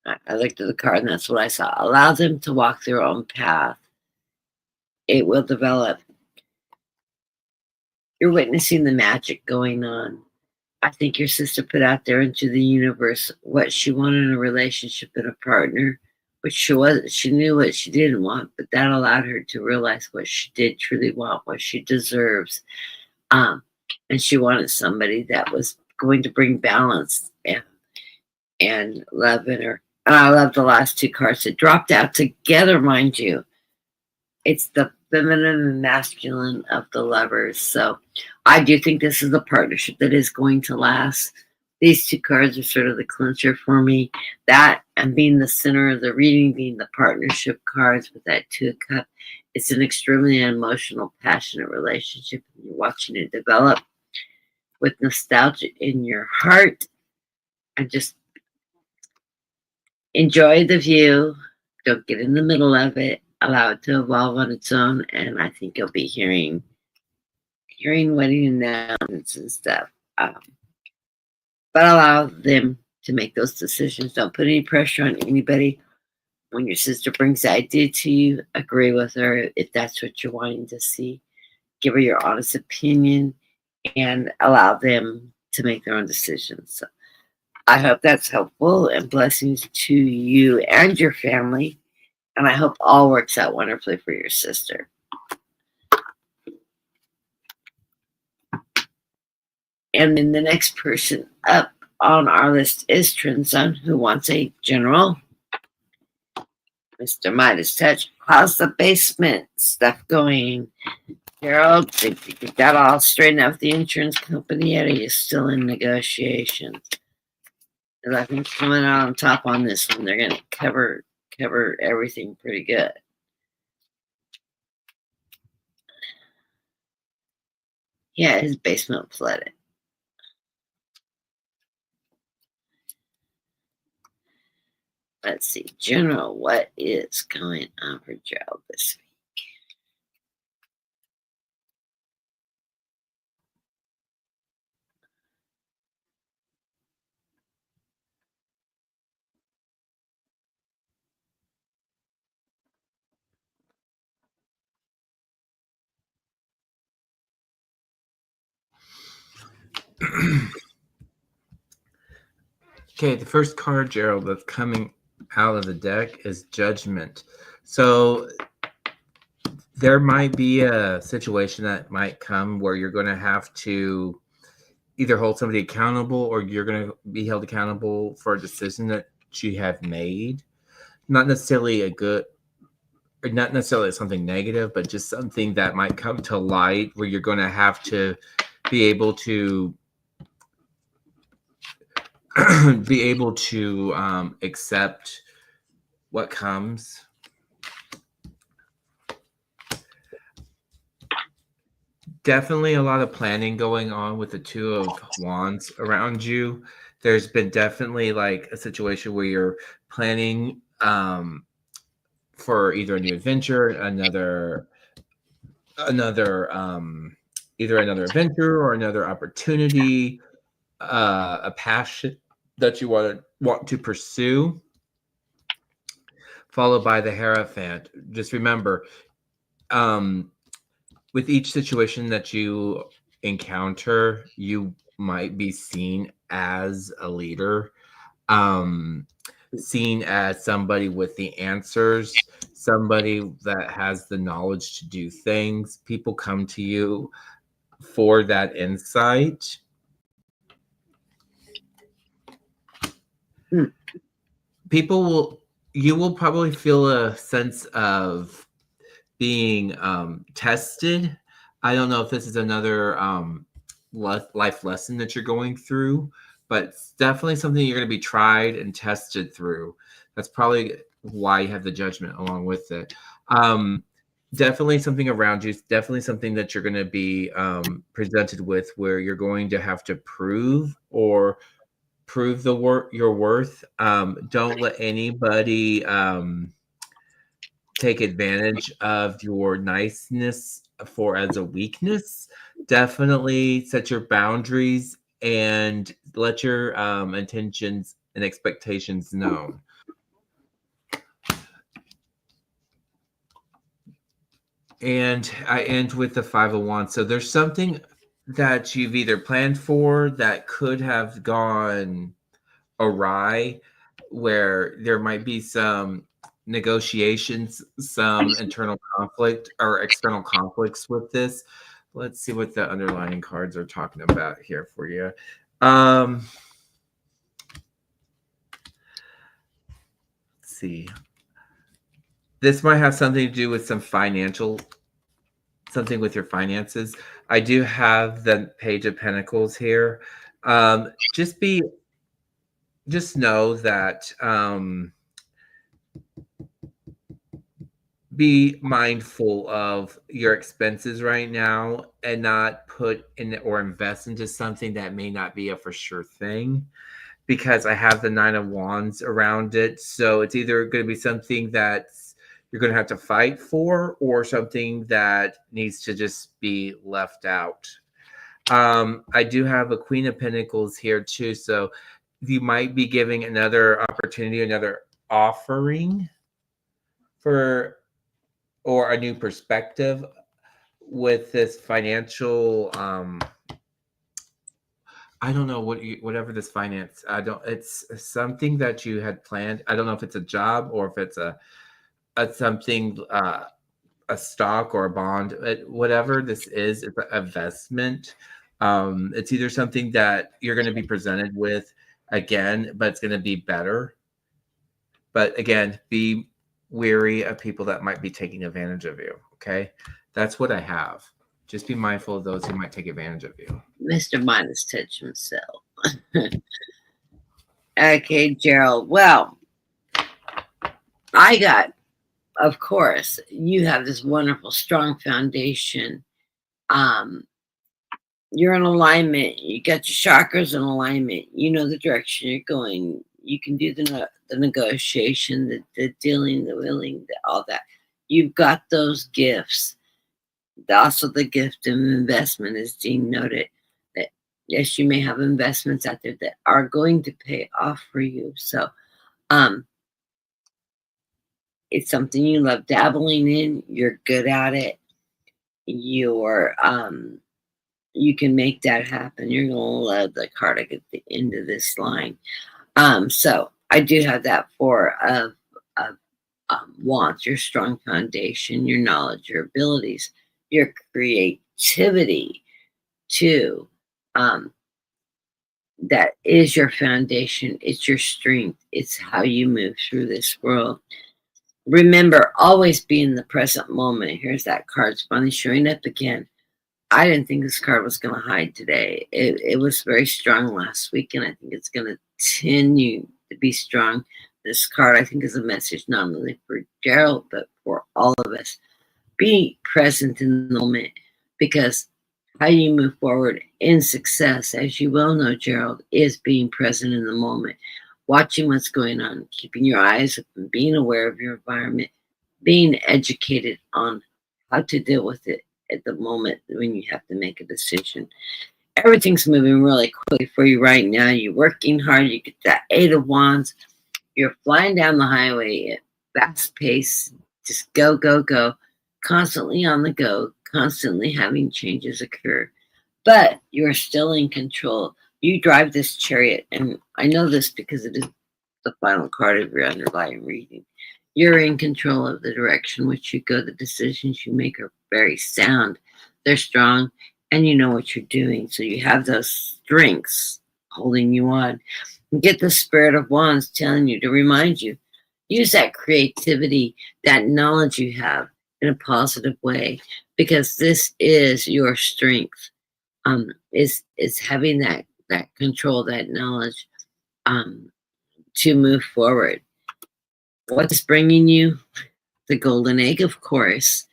I looked at the card and that's what I saw. Allow them to walk their own path. It will develop. You're witnessing the magic going on. I think your sister put out there into the universe what she wanted in a relationship and a partner, which she knew what she didn't want, but that allowed her to realize what she did truly want, what she deserves. And she wanted somebody that was going to bring balance and love in her. And I love the last two cards that dropped out together, mind you. It's the feminine and masculine of the lovers. So I do think this is a partnership that is going to last. These two cards are sort of the clincher for me. That and being the center of the reading, being the partnership cards with that Two of Cups. It's an extremely emotional, passionate relationship. You're watching it develop with nostalgia in your heart. And just enjoy the view. Don't get in the middle of it. Allow it to evolve on its own. And I think you'll be hearing wedding announcements and stuff. But allow them to make those decisions. Don't put any pressure on anybody. When your sister brings the idea to you, agree with her if that's what you're wanting to see. Give her your honest opinion and allow them to make their own decisions. So I hope that's helpful, and blessings to you and your family. And I hope all works out wonderfully for your sister. And then the next person up on our list is Trinzon, who wants a general. Mr. Midas Touch, How's the basement stuff going? Gerald, did you get that all straightened out with the insurance company yet? Or are you still in negotiations? I think coming out on top on this one, they're gonna cover everything pretty good. Yeah, his basement flooded. Let's see, General, what is going on for Gerald this week? Okay, the first card, Gerald, that's coming out of the deck is Judgment. So there might be a situation that might come where you're going to have to either hold somebody accountable or you're going to be held accountable for a decision that you have made. Not necessarily a good, or not necessarily something negative, but just something that might come to light where you're going to have to be able to accept what comes. Definitely a lot of planning going on with the Two of Wands around you. There's been definitely like a situation where you're planning for either a new adventure, either another adventure or another opportunity, a passion that you want to pursue, followed by the Hierophant. Just remember, with each situation that you encounter, you might be seen as a leader, seen as somebody with the answers, somebody that has the knowledge to do things. People come to you for that insight. You will probably feel a sense of being tested. I don't know if this is another life lesson that you're going through, but it's definitely something you're going to be tried and tested through. That's probably why you have the Judgment along with it. Definitely something around you. Definitely something that you're going to be presented with where you're going to have to prove your worth. Don't let anybody take advantage of your niceness as a weakness. Definitely set your boundaries and let your intentions and expectations known. And I end with the Five of Wands. So there's something that you've either planned for that could have gone awry, where there might be some negotiations, some internal conflict or external conflicts with this. Let's see what the underlying cards are talking about here for you. Let's see. This might have something to do with something with your finances. I do have the Page of Pentacles here. Just know that be mindful of your expenses right now and not put in or invest into something that may not be a for sure thing, because I have the Nine of Wands around it. So it's either going to be something that you're going to have to fight for or something that needs to just be left out. I do have a Queen of Pentacles here too. So you might be giving another opportunity, another offering or a new perspective with this financial I don't know whatever this finance. It's something that you had planned. I don't know if it's a job or if it's a something a stock or a bond. Whatever this is, it's an investment. It's either something that you're going to be presented with again, but it's going to be better. But again, be weary of people that might be taking advantage of you. Okay, that's what I have. Just be mindful of those who might take advantage of you. Mr. Minus touch himself. Okay, Gerald. Well, I got, of course, you have this wonderful, strong foundation. You're in alignment. You got your chakras in alignment. You know the direction you're going. You can do the negotiation, the dealing, the willing, all that. You've got those gifts. Also, the gift of investment, as Dean noted, that yes, you may have investments out there that are going to pay off for you. So, it's something you love dabbling in. You're good at it. You're you can make that happen. You're gonna love the card at the end of this line. So I do have that four of wands, your strong foundation, your knowledge, your abilities, your creativity too. That is your foundation. It's your strength. It's how you move through this world. Remember, always be in the present moment. Here's that card. It's finally showing up again. I didn't think this card was going to hide today. It was very strong last week, and I think it's going to continue to be strong. This card, I think, is a message not only for Gerald, but for all of us. Be present in the moment, because how you move forward in success, as you well know, Gerald, is being present in the moment, watching what's going on, keeping your eyes open, being aware of your environment, being educated on how to deal with it at the moment when you have to make a decision. Everything's moving really quickly for you right now. You're working hard. You get that 8 of Wands. You're flying down the highway at fast pace. Just go, go, go. Constantly on the go. Constantly having changes occur. But you're still in control. You drive this chariot, and I know this because it is the final card of your underlying reading. You're in control of the direction which you go. The decisions you make are very sound. They're strong, and you know what you're doing. So you have those strengths holding you on. And get the Spirit of Wands telling you to remind you. Use that creativity, that knowledge you have in a positive way, because this is your strength. Is having that control, that knowledge, to move forward. What's bringing you? The golden egg, of course,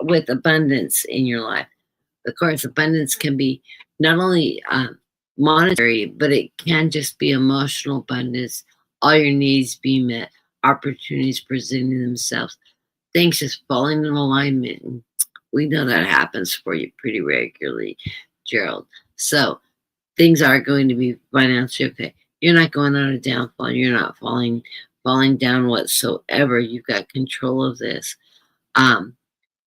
with abundance in your life. Of course, abundance can be not only monetary, but it can just be emotional abundance, all your needs being met, opportunities presenting themselves, things just falling in alignment. And we know that happens for you pretty regularly, Gerald. So things are going to be financially okay. You're not going on a downfall. You're not falling down whatsoever. You've got control of this. And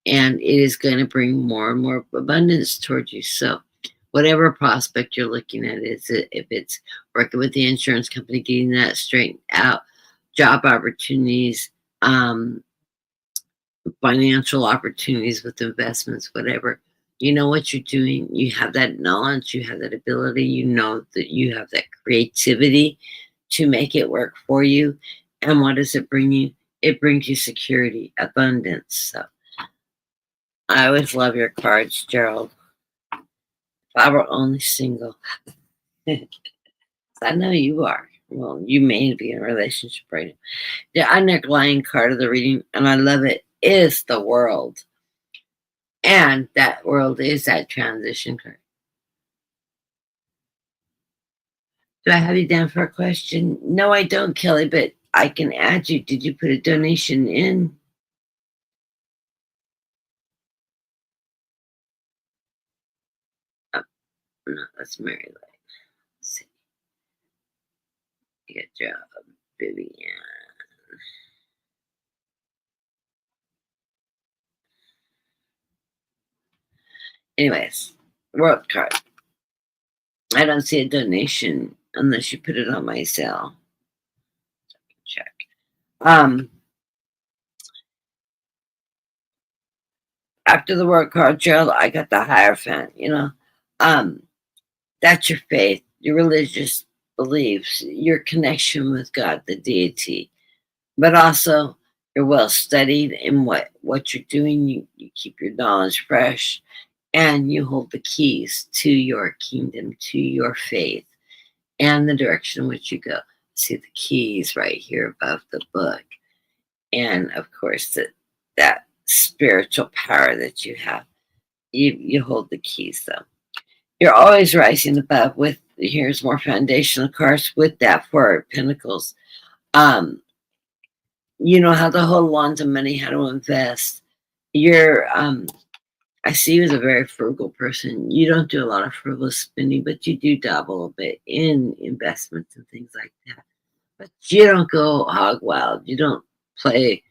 it is going to bring more and more abundance towards you. So whatever prospect you're looking at, if it's working with the insurance company, getting that straightened out, job opportunities, financial opportunities with investments, whatever, you know what you're doing. You have that knowledge, you have that ability, you know that you have that creativity to make it work for you. And what does it bring you? It brings you security, abundance. So I always love your cards, Gerald. If I were only single. I know you are. Well, you may be in a relationship right now. The underlying card of the reading, and I love it, is the World. And that World is that transition card. Do I have you down for a question? No, I don't, Kelly, but I can add you. Did you put a donation in? Oh, no, that's Mary Lane. Let's see. Good job, Vivian. Anyways, World card. I don't see a donation unless you put it on my cell. Check. After the World card, Gerald, I got the Hierophant. That's your faith, your religious beliefs, your connection with God, the deity. But also, You're well studied in what you're doing. You keep your knowledge fresh, and you hold the keys to your kingdom, to your faith, and the direction in which you go. See the keys right here above the book. And of course, that spiritual power that you have. You hold the keys, though. You're always rising above with, here's more foundational cards with that Four of Pentacles. You know how to hold on to money, how to invest. You're, I see you as a very frugal person. You don't do a lot of frivolous spending, but you do dabble a bit in investments and things like that. But you don't go hog wild. You don't play,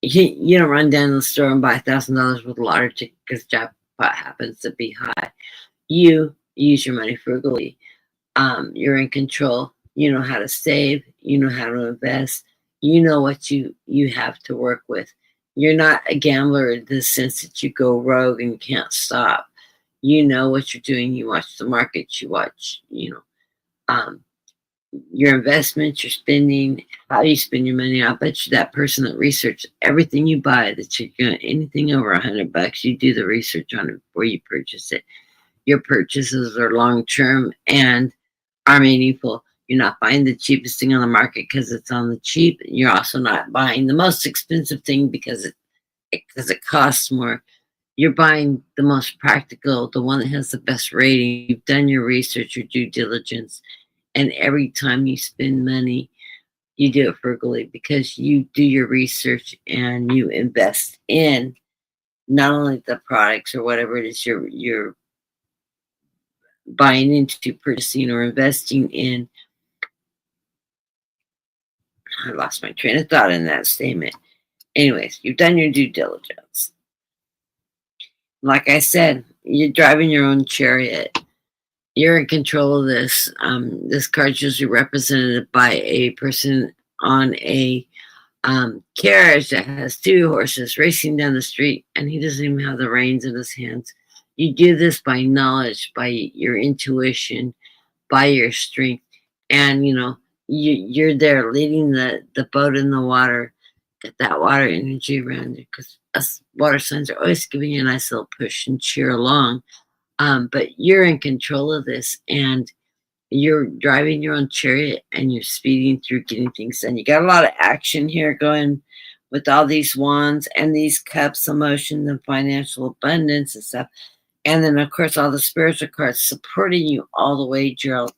you don't run down to the store and buy $1,000 worth of lottery ticket because jackpot happens to be high. You use your money frugally. You're in control. You know how to save. You know how to invest. You know what you have to work with. You're not a gambler in the sense that you go rogue and can't stop. You know what you're doing. You watch the markets. You watch, your investments, your spending, how you spend your money. I bet you that person that researches everything you buy, that you're going anything over $100, you do the research on it before you purchase it. Your purchases are long term and are meaningful. You're not buying the cheapest thing on the market because it's on the cheap. You're also not buying the most expensive thing because it costs more. You're buying the most practical, the one that has the best rating. You've done your research, your due diligence, and every time you spend money, you do it frugally because you do your research and you invest in not only the products or whatever it is you're buying into, purchasing, or investing in. I lost my train of thought in that statement. Anyways, you've done your due diligence. Like I said, you're driving your own chariot. You're in control of this. This card's usually represented by a person on a carriage that has two horses racing down the street, and he doesn't even have the reins in his hands. You do this by knowledge, by your intuition, by your strength, and you're there leading the boat in the water. Get that water energy around you, because us water signs are always giving you a nice little push and cheer along. But you're in control of this, and you're driving your own chariot, and you're speeding through getting things done. You got a lot of action here going with all these wands and these cups, emotions and financial abundance and stuff. And then, of course, all the spiritual cards supporting you all the way, Gerald.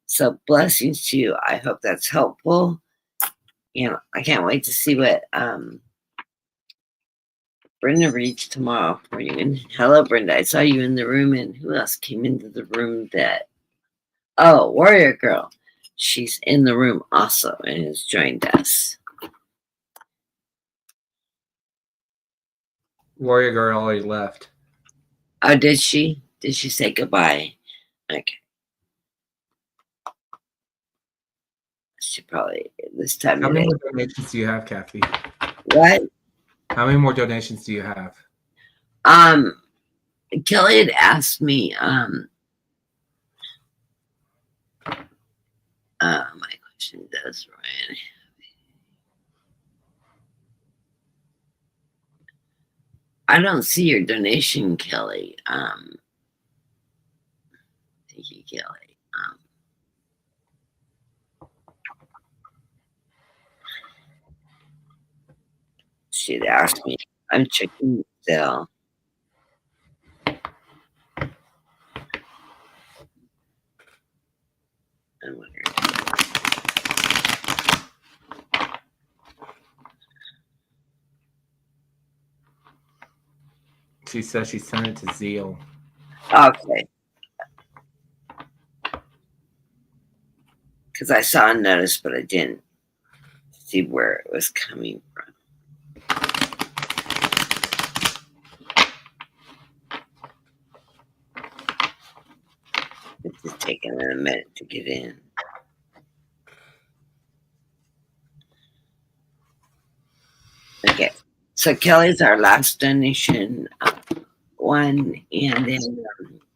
So blessings to you. I hope that's helpful. I can't wait to see what Brenda reads tomorrow for you. And hello, Brenda. I saw you in the room. And who else came into the room that... Oh, Warrior Girl. She's in the room also and has joined us. Warrior Girl already left. Oh, did she? Did she say goodbye? Okay. She probably, this time How of many day. more donations do you have, Kathy? What? How many more donations do you have? Kelly had asked me, my question does, Ryan. I don't see your donation, Kelly. Thank you, Kelly. She'd asked me. I'm checking ZELLE. I'm wondering. She says she sent it to ZELLE. Okay. Because I saw a notice, but I didn't see where it was coming from. It's just taking a minute to get in. Okay. So Kelly's our last donation one, and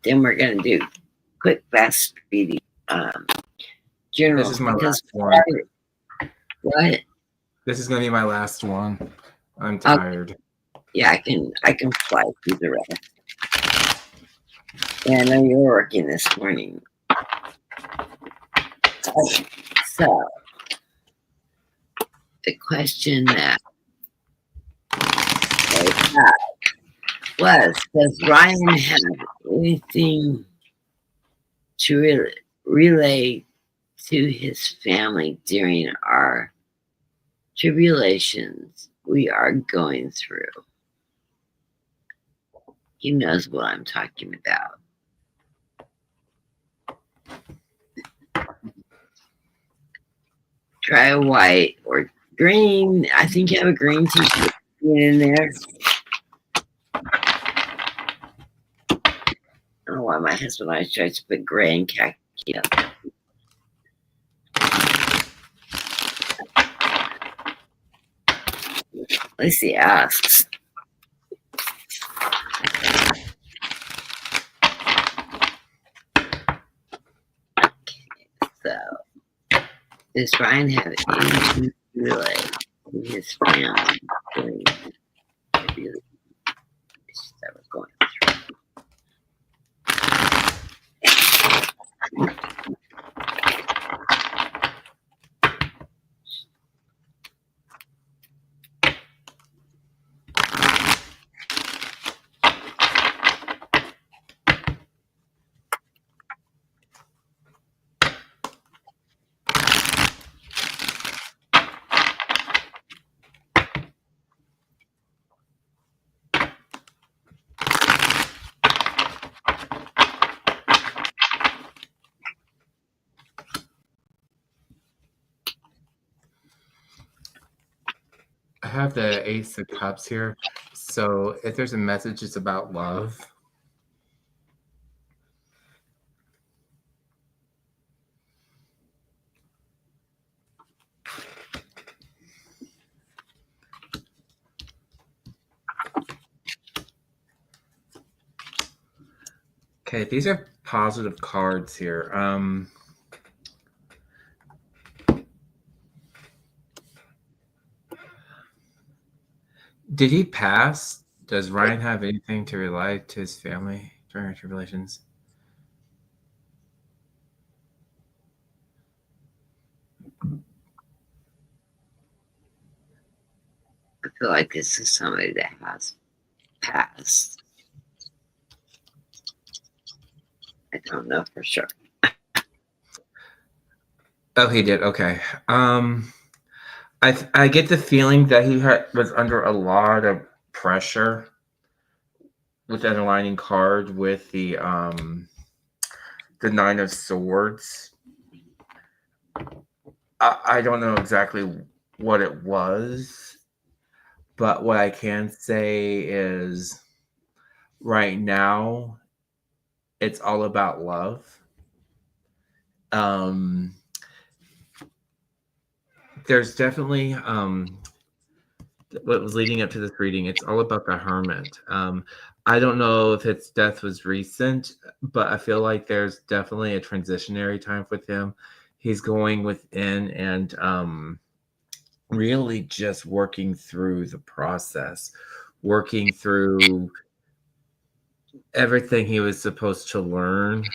then we're gonna do quick, fast, speedy general. This is my last one. What? This is gonna be my last one. I'm tired. Yeah, I can fly through the rest. Yeah, I know you're working this morning. So the question that they had was, does Ryan have anything to relay to his family during our tribulations we are going through? He knows what I'm talking about. Try a white or green. I think you have a green t-shirt in there. I don't know why my husband always tries to put gray and khaki up. At least he asks. So, does Ryan have anything to relay to his family during the tribulations that we're going through? I have the Ace of Cups here. So if there's a message, it's about love. Okay, these are positive cards here. Did he pass? Does Ryan have anything to relay to his family during our tribulations? I feel like this is somebody that has passed. I don't know for sure. Oh, he did. Okay. I get the feeling that he was under a lot of pressure with the underlining card with the Nine of Swords. I don't know exactly what it was, but what I can say is right now it's all about love. There's definitely what was leading up to this reading. It's all about the Hermit. I don't know if its death was recent, but I feel like there's definitely a transitionary time with him. He's going within and really just working through the process, working through everything he was supposed to learn,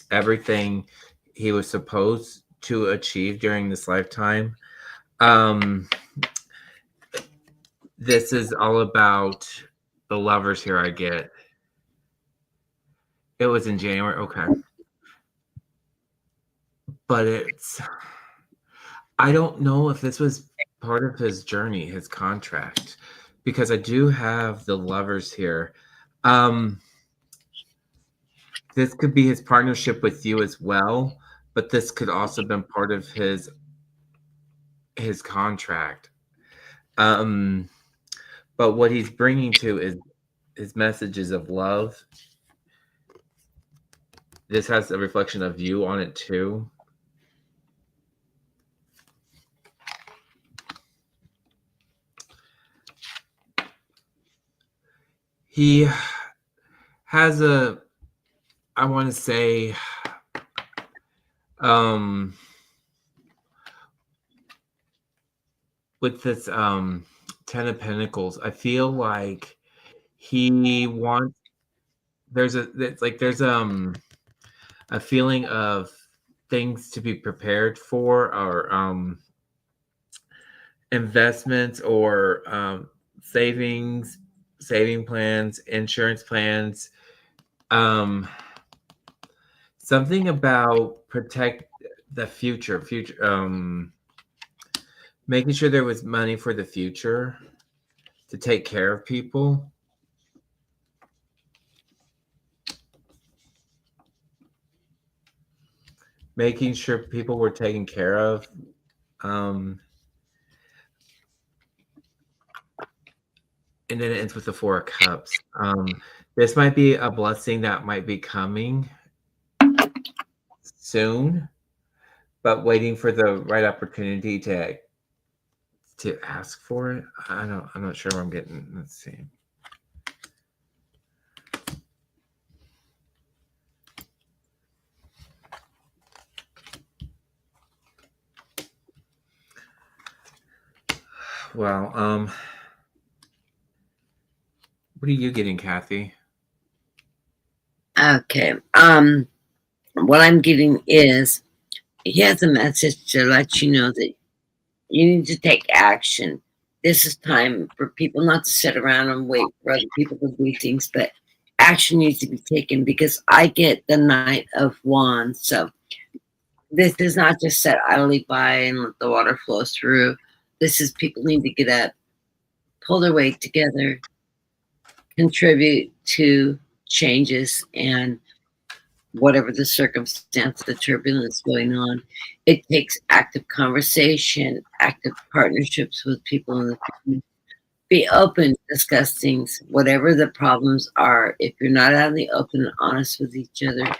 everything he was supposed to achieve during this lifetime. This is all about the lovers here, I get. It was in January, okay. But I don't know if this was part of his journey, his contract, because I do have the lovers here. This could be his partnership with you as well, but this could also have been part of his contract. But what he's bringing to is his messages of love. This has a reflection of you on it too. He has I want to say, with this 10 of Pentacles, I feel like he wants there's a feeling of things to be prepared for, or investments, or saving plans, insurance plans, something about protect the future, making sure there was money for the future to take care of people. Making sure people were taken care of. And then it ends with the 4 of Cups. This might be a blessing that might be coming soon, but waiting for the right opportunity to ask for it. I'm not sure what I'm getting. Let's see. Well, what are you getting, Kathy? Okay. What I'm getting is he has a message to let you know that you need to take action. This is time for people not to sit around and wait for other people to do things, but action needs to be taken, because I get the Knight of Wands. So this is not just set idly by and let the water flow through. This is people need to get up, pull their weight together, contribute to changes, and whatever the circumstance, the turbulence going on. It takes active conversation, active partnerships with people in the family. Be open, discuss things, whatever the problems are. If you're not out in the open and honest with each other,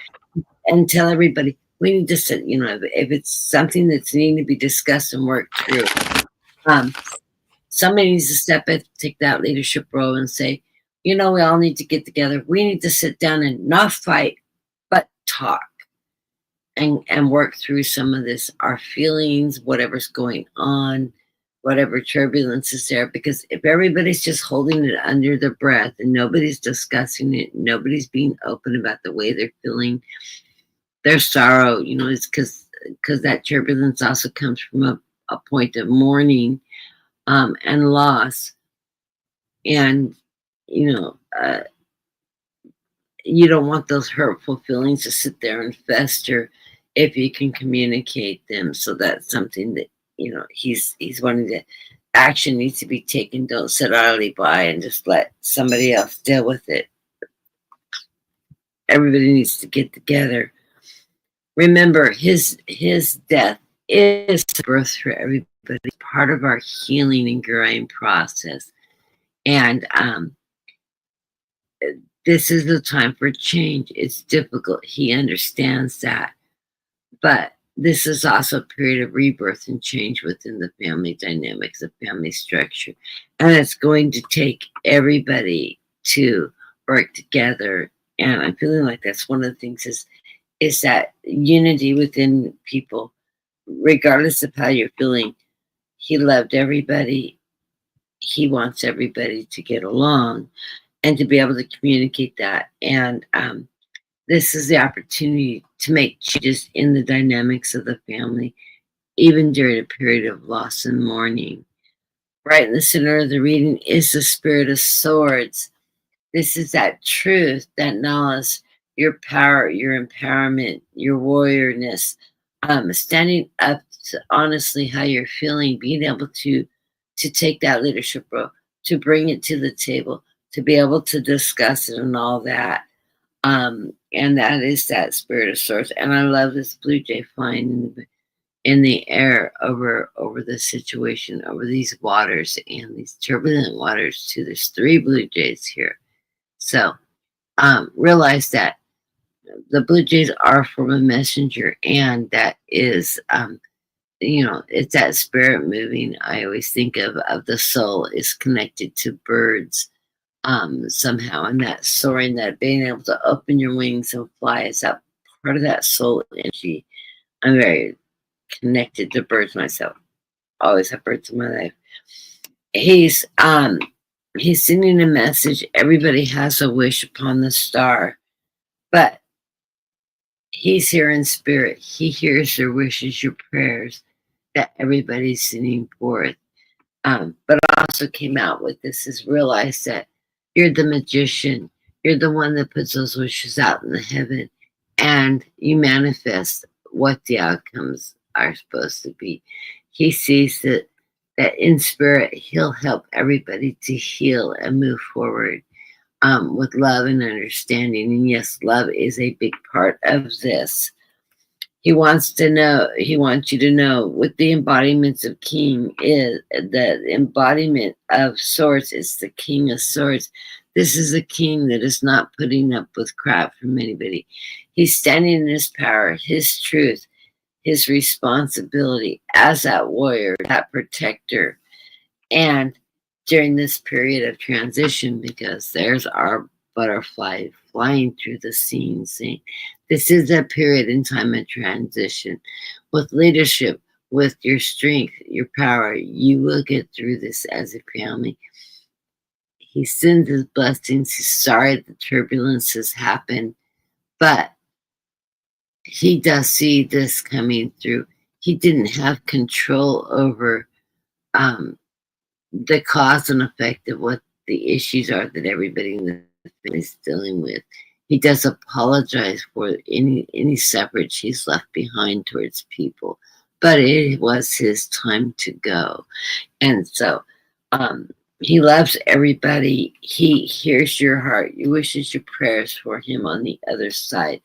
and tell everybody, we need to sit, if it's something that's needing to be discussed and worked through. Somebody needs to step in, take that leadership role and say, we all need to get together. We need to sit down and not fight, but talk and work through some of this, our feelings, whatever's going on, whatever turbulence is there. Because if everybody's just holding it under their breath and nobody's discussing it, nobody's being open about the way they're feeling, their sorrow, it's because that turbulence also comes from a point of mourning and loss. And, you don't want those hurtful feelings to sit there and fester if you can communicate them. So that's something that, he's wanting to, action needs to be taken. Don't sit idly by and just let somebody else deal with it. Everybody needs to get together. Remember, his death is birth for everybody, part of our healing and growing process. And this is the time for change. It's difficult. He understands that. But this is also a period of rebirth and change within the family dynamics, the family structure. And it's going to take everybody to work together. And I'm feeling like that's one of the things is that unity within people, regardless of how you're feeling. He loved everybody. He wants everybody to get along and to be able to communicate that. And this is the opportunity to make changes in the dynamics of the family, even during a period of loss and mourning. Right in the center of the reading is the Spirit of Swords. This is that truth, that knowledge, your power, your empowerment, your warriorness, standing up to honestly how you're feeling, being able to take that leadership role, to bring it to the table, to be able to discuss it and all that. And that is that Spirit of Swords. And I love this blue jay flying in the air over the situation, over these waters and these turbulent waters too. There's 3 blue jays here. So realize that the blue jays are from a messenger, and that is, it's that spirit moving. I always think of the soul is connected to birds somehow, and that soaring, that being able to open your wings and fly is that part of that soul energy. I'm very connected to birds myself. Always have birds in my life. He's sending a message. Everybody has a wish upon the star, but he's here in spirit. He hears your wishes, your prayers that everybody's sending forth. But also came out with this is realize that you're the magician. You're the one that puts those wishes out in the heaven, and you manifest what the outcomes are supposed to be. He sees that in spirit, he'll help everybody to heal and move forward with love and understanding. And yes, love is a big part of this. He wants you to know what the embodiments of king is, the embodiment of swords is the king of swords. This is a king that is not putting up with crap from anybody. He's standing in his power, his truth, his responsibility as that warrior, that protector. And during this period of transition, because there's our butterfly flying through the scene saying, this is a period in time of transition. With leadership, with your strength, your power, you will get through this as a family. He sends his blessings. He's sorry the turbulence has happened, but he does see this coming through. He didn't have control over the cause and effect of what the issues are that everybody in the family is dealing with. He does apologize for any separate he's left behind towards people, but it was his time to go. And so he loves everybody. He hears your heart, your wishes, your prayers for him on the other side.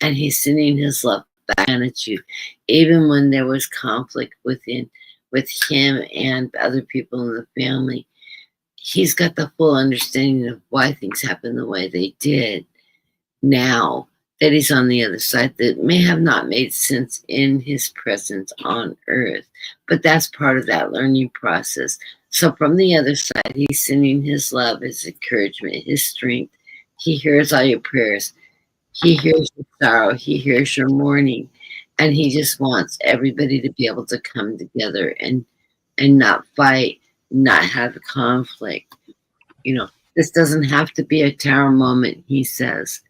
And he's sending his love back at you. Even when there was conflict with him and other people in the family, he's got the full understanding of why things happened the way they did. Now that he's on the other side, that may have not made sense in his presence on earth, but that's part of that learning process. So from the other side, he's sending his love, his encouragement, his strength. He hears all your prayers. He hears your sorrow. He hears your mourning. And he just wants everybody to be able to come together and not fight, not have conflict. You know, this doesn't have to be a tower moment, he says.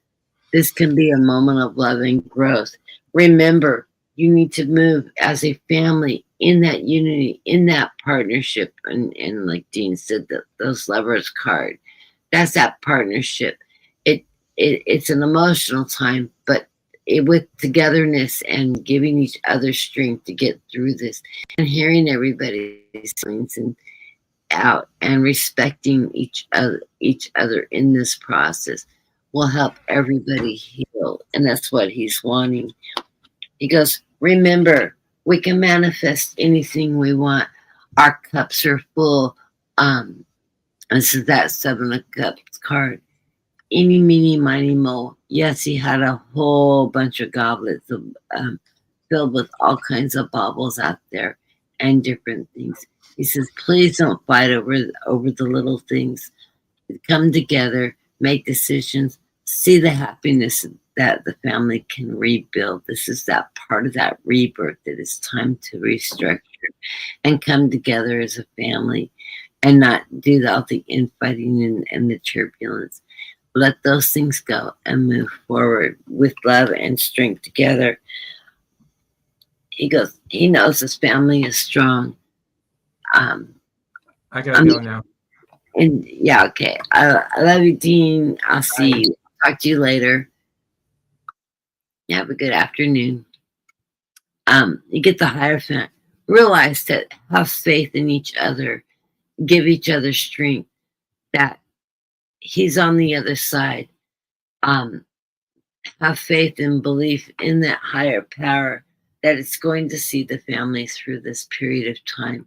This can be a moment of love and growth. Remember, you need to move as a family in that unity, in that partnership. And like Dean said, those lovers card, that's that partnership. It's an emotional time, but with togetherness and giving each other strength to get through this and hearing everybody's feelings and out and respecting each other in this process will help everybody heal. And that's what he's wanting. He goes, remember, we can manifest anything we want. Our cups are full. This is that 7 of Cups card. Eeny, meeny, miny, mo. Yes, he had a whole bunch of goblets filled with all kinds of baubles out there and different things. He says, please don't fight over the little things. Come together, make decisions, see the happiness that the family can rebuild. This is that part of that rebirth that it's time to restructure and come together as a family and not do all the infighting and the turbulence. Let those things go and move forward with love and strength together. He goes, he knows his family is strong. I gotta go now. And yeah, okay. I love you, Dean. I'll see you. Talk to you later. Have a good afternoon. You get the Hierophant. Realize that have faith in each other. Give each other strength. That he's on the other side. Have faith and belief in that higher power that it's going to see the family through this period of time.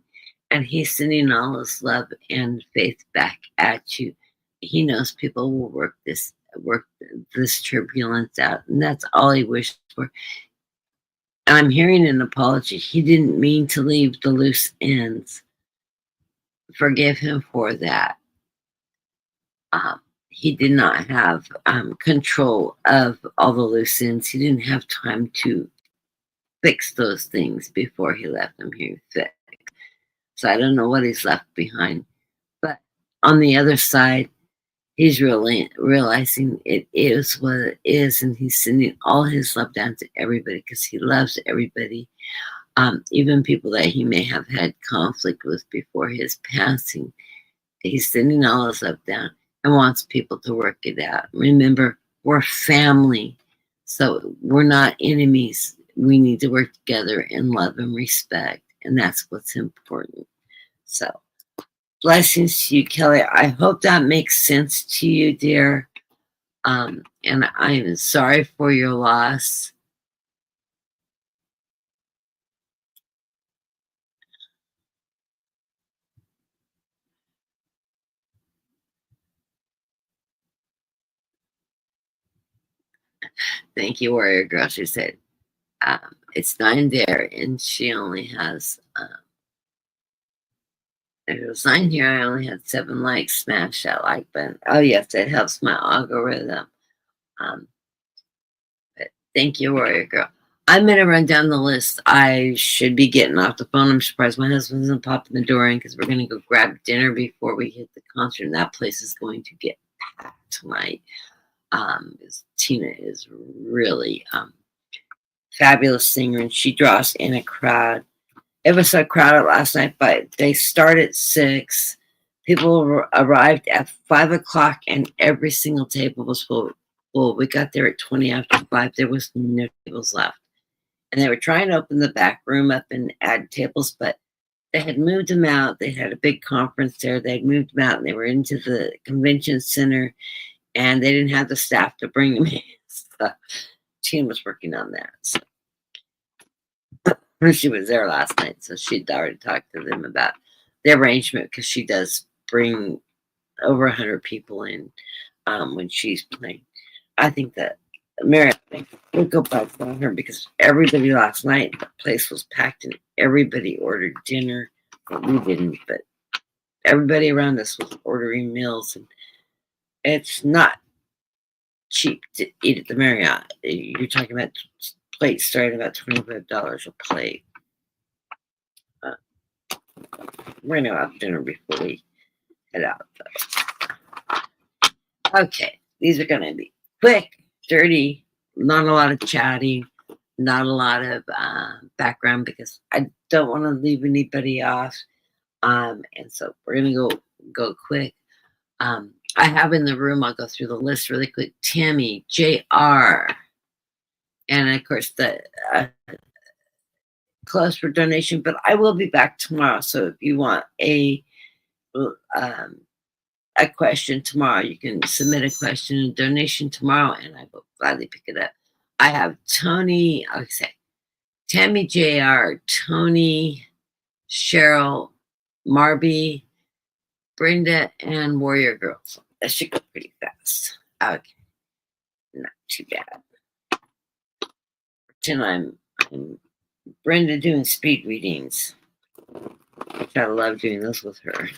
And he's sending all his love and faith back at you. He knows people will work this turbulence out. And that's all he wished for. And I'm hearing an apology. He didn't mean to leave the loose ends. Forgive him for that. He did not have control of all the loose ends. He didn't have time to fix those things before he left them here fixed. So I don't know what he's left behind. But on the other side, he's really realizing it is what it is, and he's sending all his love down to everybody because he loves everybody, even people that he may have had conflict with before his passing. He's sending all his love down and wants people to work it out. Remember, we're family, so we're not enemies. We need to work together in love and respect, and that's what's important. So, blessings to you, Kelly. I hope that makes sense to you, dear. And I'm sorry for your loss. Thank you, Warrior Girl. She said, it's 9 there, and she only has, it was 9 here. I only had 7 likes. Smash that like button. Oh, yes, it helps my algorithm. But thank you, Warrior Girl. I'm going to run down the list. I should be getting off the phone. I'm surprised my husband isn't popping the door in because we're going to go grab dinner before we hit the concert. And that place is going to get packed tonight. Tina is really fabulous singer, and she draws in a crowd. It was so crowded last night, but they start at 6. People arrived at 5 o'clock, and every single table was full. We got there at 20 after 5. There was no tables left. And they were trying to open the back room up and add tables, but they had moved them out. They had a big conference there. They had moved them out, and they were into the convention center, and they didn't have the staff to bring them in. So Tina was working on that. So she was there last night, so she'd already talked to them about the arrangement because she does bring over 100 people in when she's playing. I think that Mary will go back on her because everybody last night, the place was packed and everybody ordered dinner. Well, we didn't, but everybody around us was ordering meals, and it's not cheap to eat at the Marriott. You're talking about plates starting about $25 a plate. We're gonna have dinner before we head out, though. Okay, these are gonna be quick, dirty, not a lot of chatting, not a lot of background because I don't want to leave anybody off. And so we're gonna go quick. I have in the room, I'll go through the list really quick. Tammy, JR, and of course the close for donation, but I will be back tomorrow. So if you want a question tomorrow, you can submit a question and donation tomorrow, and I will gladly pick it up. I have Tony, I'll say Tammy, JR, Tony, Cheryl, Marby, Brenda, and Warrior Girls. That should go pretty fast. Okay, not too bad. Pretend I'm Brenda doing speed readings, which I love doing this with her.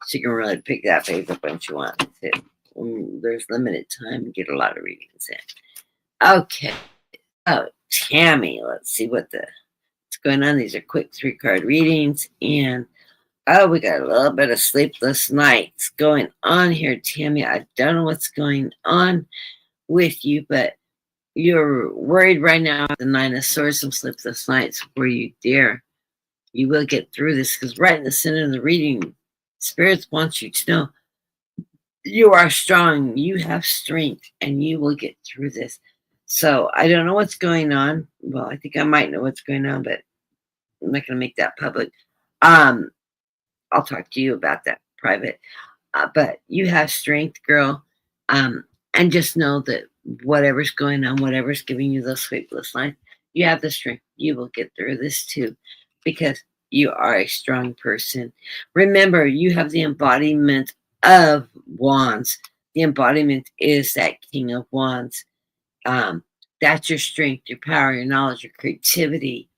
She can really pick that page up when she wants to. There's limited time to get a lot of readings in. Okay. Oh, Tammy. Let's see what's going on. These are quick 3-card readings. And we got a little bit of sleepless nights going on here, Tammy. I don't know what's going on with you, but you're worried right now. The 9 of Swords, some sleepless nights for you, dear. You will get through this because right in the center of the reading, Spirits wants you to know you are strong, you have strength, and you will get through this. So I don't know what's going on. Well, I think I might know what's going on, but I'm not going to make that public. I'll talk to you about that private. But you have strength, girl. And just know that whatever's going on, whatever's giving you those sleepless nights, you have the strength. You will get through this too, because you are a strong person. Remember, you have the embodiment of wands. The embodiment is that King of Wands. That's your strength, your power, your knowledge, your creativity.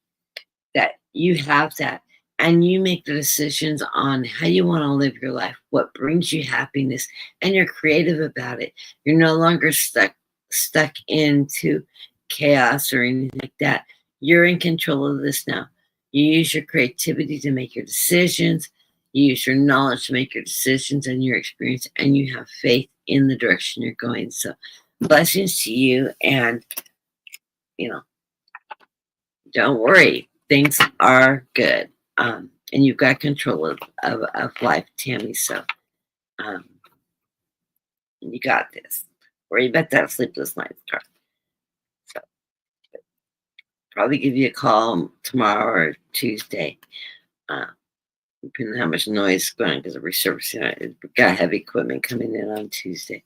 That you have that. And you make the decisions on how you want to live your life, what brings you happiness, and you're creative about it. You're no longer stuck into chaos or anything like that. You're in control of this now. You use your creativity to make your decisions. You use your knowledge to make your decisions and your experience, and you have faith in the direction you're going. So blessings to you, and don't worry, things are good. And you've got control of life, Tammy. So you got this. Worry about that sleepless nights card. So probably give you a call tomorrow or Tuesday. Depending on how much noise is going on, because of resurfacing. We've got heavy equipment coming in on Tuesday.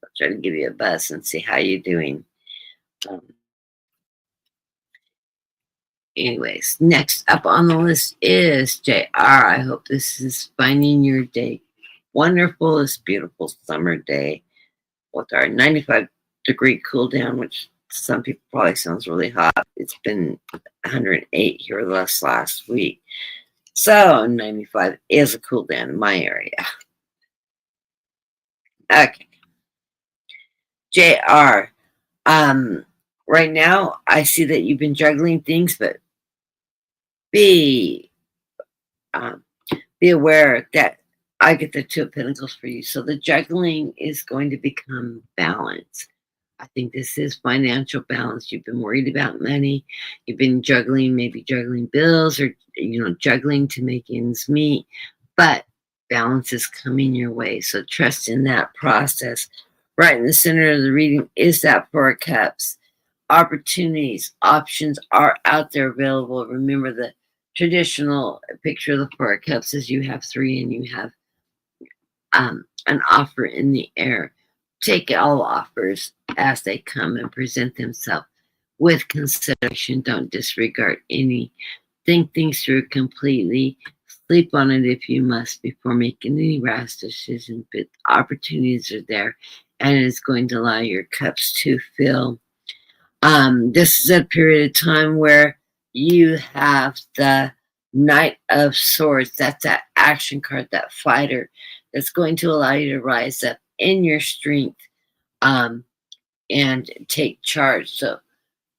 I'll try to give you a buzz and see how you're doing. Anyways, next up on the list is JR. I hope this is finding your day wonderful, this beautiful summer day with our 95-degree cool down, which some people probably sounds really hot. It's been 108 here last week. So 95 is a cool down in my area. Okay. JR. Right now I see that you've been juggling things, but be aware that I get the 2 of Pentacles for you. So the juggling is going to become balance. I think this is financial balance. You've been worried about money. You've been juggling, maybe juggling bills or, juggling to make ends meet. But balance is coming your way. So trust in that process. Right in the center of the reading is that 4 of Cups. Opportunities, options are out there available. Remember, the traditional picture of the 4 of Cups is you have 3 and you have an offer in the air. Take all offers as they come and present themselves with consideration. Don't disregard any. Think things through completely. Sleep on it if you must before making any rash decisions. But opportunities are there, and it's going to allow your cups to fill. This is a period of time where you have the Knight of Swords. That's that action card, that fighter, that's going to allow you to rise up in your strength and take charge. So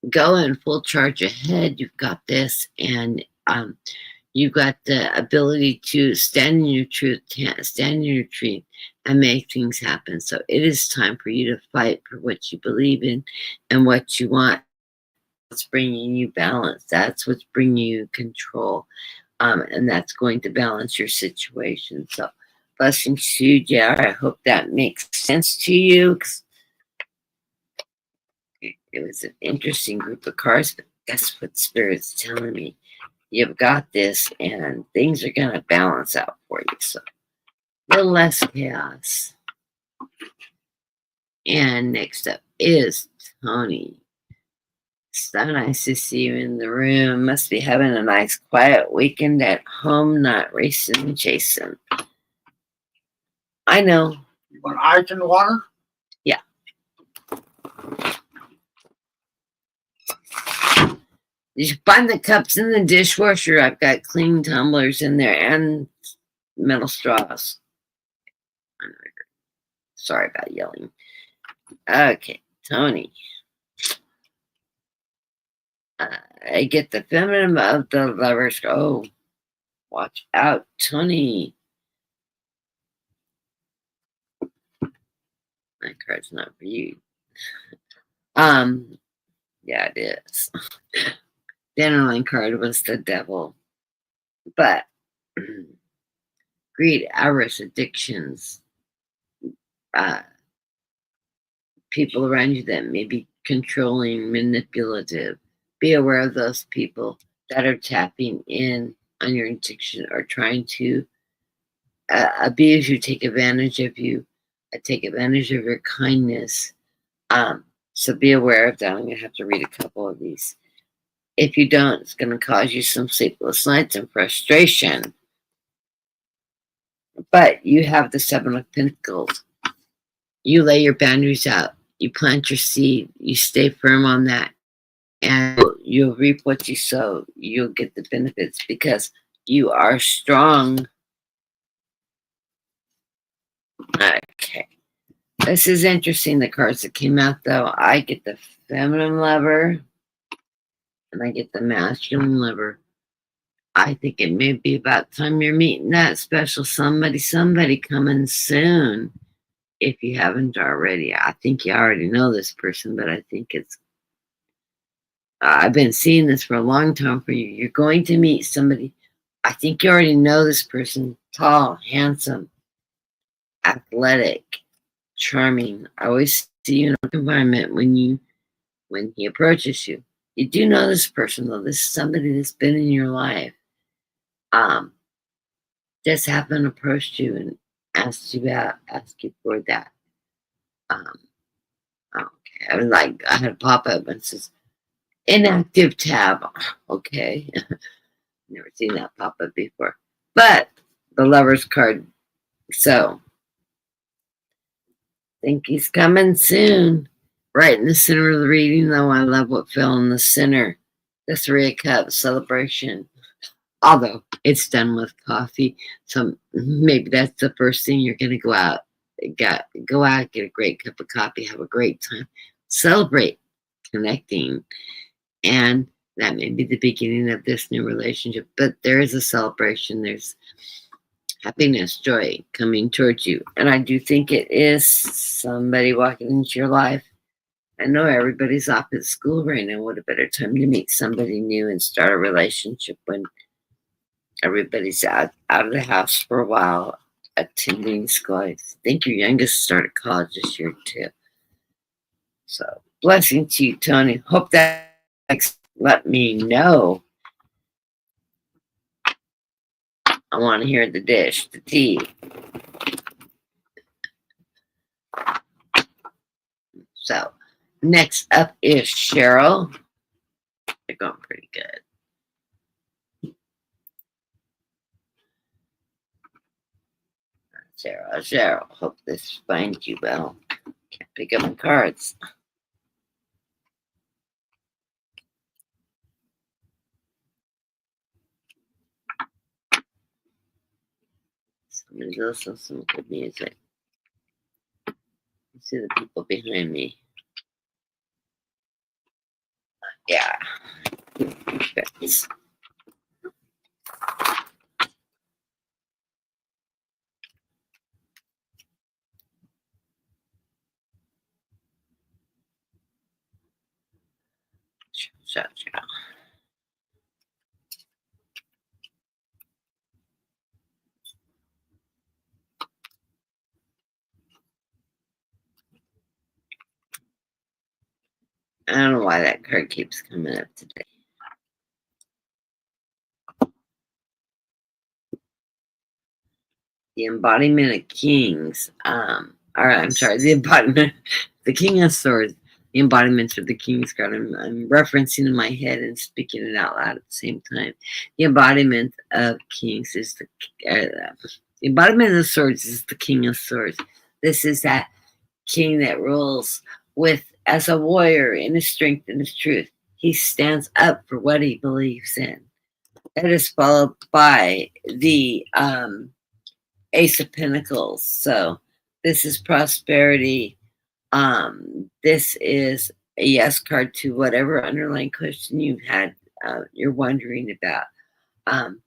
go in full charge ahead. You've got this, and you've got the ability to stand in your truth, stand in your truth, and make things happen. So it is time for you to fight for what you believe in and what you want. What's bringing you balance. That's what's bringing you control. And that's going to balance your situation. So blessings to you, JR. I hope that makes sense to you. It was an interesting group of cards, but that's what Spirit's telling me. You've got this, and things are going to balance out for you. So a little less chaos. And next up is Tony. So nice to see you in the room. Must be having a nice quiet weekend at home, not racing and chasing. I know. You want ice in the water? Yeah. You find the cups in the dishwasher. I've got clean tumblers in there and metal straws. Sorry about yelling. Okay, Tony. I get the feminine of the Lovers. Oh, watch out, Tony. My card's not for you. Yeah, it is. The underlying card was the Devil. But greed, avarice, addictions, people around you that may be controlling, manipulative. Be aware of those people that are tapping in on your addiction or trying to abuse you, take advantage of you, take advantage of your kindness. So be aware of that. I'm going to have to read a couple of these. If you don't, it's going to cause you some sleepless nights and frustration. But you have the 7 of Pentacles. You lay your boundaries out. You plant your seed. You stay firm on that. And you'll reap what you sow. You'll get the benefits because you are strong. Okay. This is interesting, the cards that came out, though. I get the feminine lover, and I get the masculine lover. I think it may be about time you're meeting that special somebody coming soon. If you haven't already, I think you already know this person, but I think it's, I've been seeing this for a long time for you. You're going to meet somebody. I think you already know this person. Tall, handsome, athletic, charming. I always see you in an environment when he approaches you. You do know this person though. This is somebody that's been in your life. Just haven't approached you and asked you for that. Um, okay. I had a pop up and it says inactive tab. Okay. Never seen that pop up before. But the lover's card. So think he's coming soon. Right in the center of the reading, though, I love what fell in the center. The Three of Cups celebration. Although it's done with coffee, so maybe that's the first thing you're going to go out, get a great cup of coffee, have a great time, celebrate connecting, and that may be the beginning of this new relationship. But there is a celebration. There's happiness, joy coming towards you, and I do think it is somebody walking into your life. I know everybody's off at school right now. What a better time to meet somebody new and start a relationship when everybody's out of the house for a while attending school. I think your youngest started college this year too. So blessing to you, Tony. Hope that let me know. I want to hear the dish, the tea. So next up is Cheryl. They're going pretty good. Cheryl, hope this finds you well. Can't pick up my cards. Somebody's also some good music. You see the people behind me. Yeah. Thanks. Ciao. I don't know why that card keeps coming up today. The embodiment of kings. The embodiment, the King of Swords. The embodiment of the King's card. I'm referencing in my head and speaking it out loud at the same time. The embodiment of kings is the embodiment of the swords is the King of Swords. This is that king that rules with as a warrior in his strength and his truth. He stands up for what he believes in. That is followed by the Ace of Pentacles. So this is prosperity. This is a yes card to whatever underlying question you've had, you're wondering about.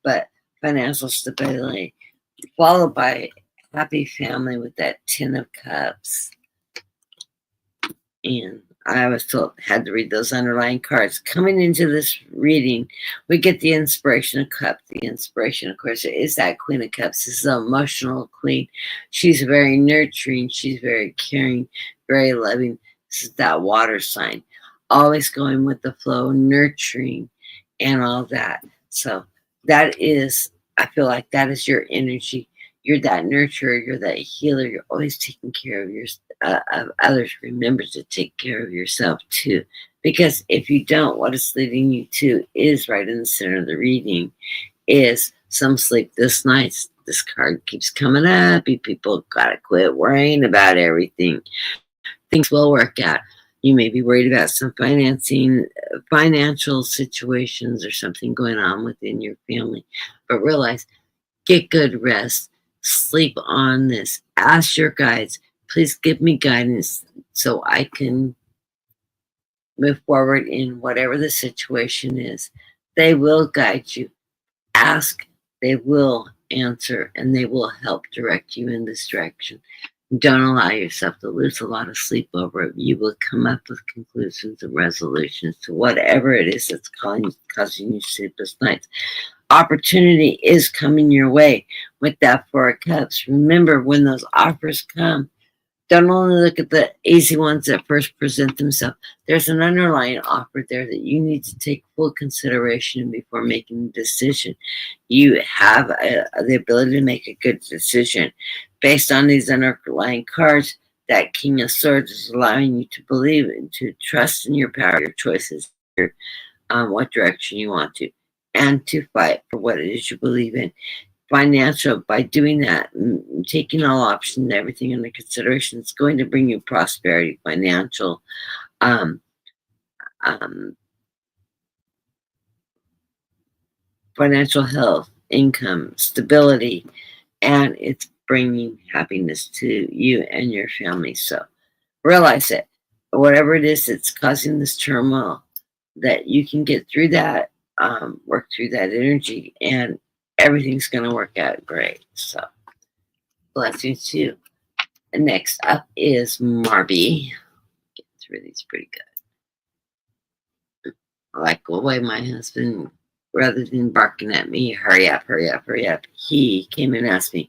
But financial stability, followed by happy family with that 10 of Cups. And I was told had to read those underlying cards. Coming into this reading, we get the inspiration of Cups. The inspiration, of course, is that Queen of Cups. This is an emotional queen. She's very nurturing. She's very caring, very loving. This is that water sign. Always going with the flow, nurturing, and all that. So that is, I feel like that is your energy. You're that nurturer. You're that healer. You're always taking care of of others. Remember to take care of yourself too, because if you don't, what it's leading you to is right in the center of the reading is some sleep this night. This card keeps coming up. You people gotta quit worrying about everything. Things will work out. You may be worried about some financial situations or something going on within your family, but realize, get good rest, sleep on this, ask your guides, please give me guidance so I can move forward in whatever the situation is. They will guide you. Ask, they will answer, and they will help direct you in this direction. Don't allow yourself to lose a lot of sleep over it. You will come up with conclusions and resolutions to whatever it is that's causing you sleepless nights. Opportunity is coming your way with that Four of Cups. Remember, when those offers come, don't only look at the easy ones that first present themselves. There's an underlying offer there that you need to take full consideration before making a decision. You have the ability to make a good decision based on these underlying cards. That King of Swords is allowing you to believe and to trust in your power, your choices, what direction you want to, and to fight for what it is you believe in. Financial, by doing that, taking all options and everything into consideration, it's going to bring you prosperity, financial, financial health, income, stability, and it's bringing happiness to you and your family. So realize it. Whatever it is that's causing this turmoil, that you can get through that, work through that energy, and everything's going to work out great. So blessings to you. And next up is Marby. Getting through these pretty good. I like the way my husband, rather than barking at me, hurry up, hurry up, hurry up, he came and asked me,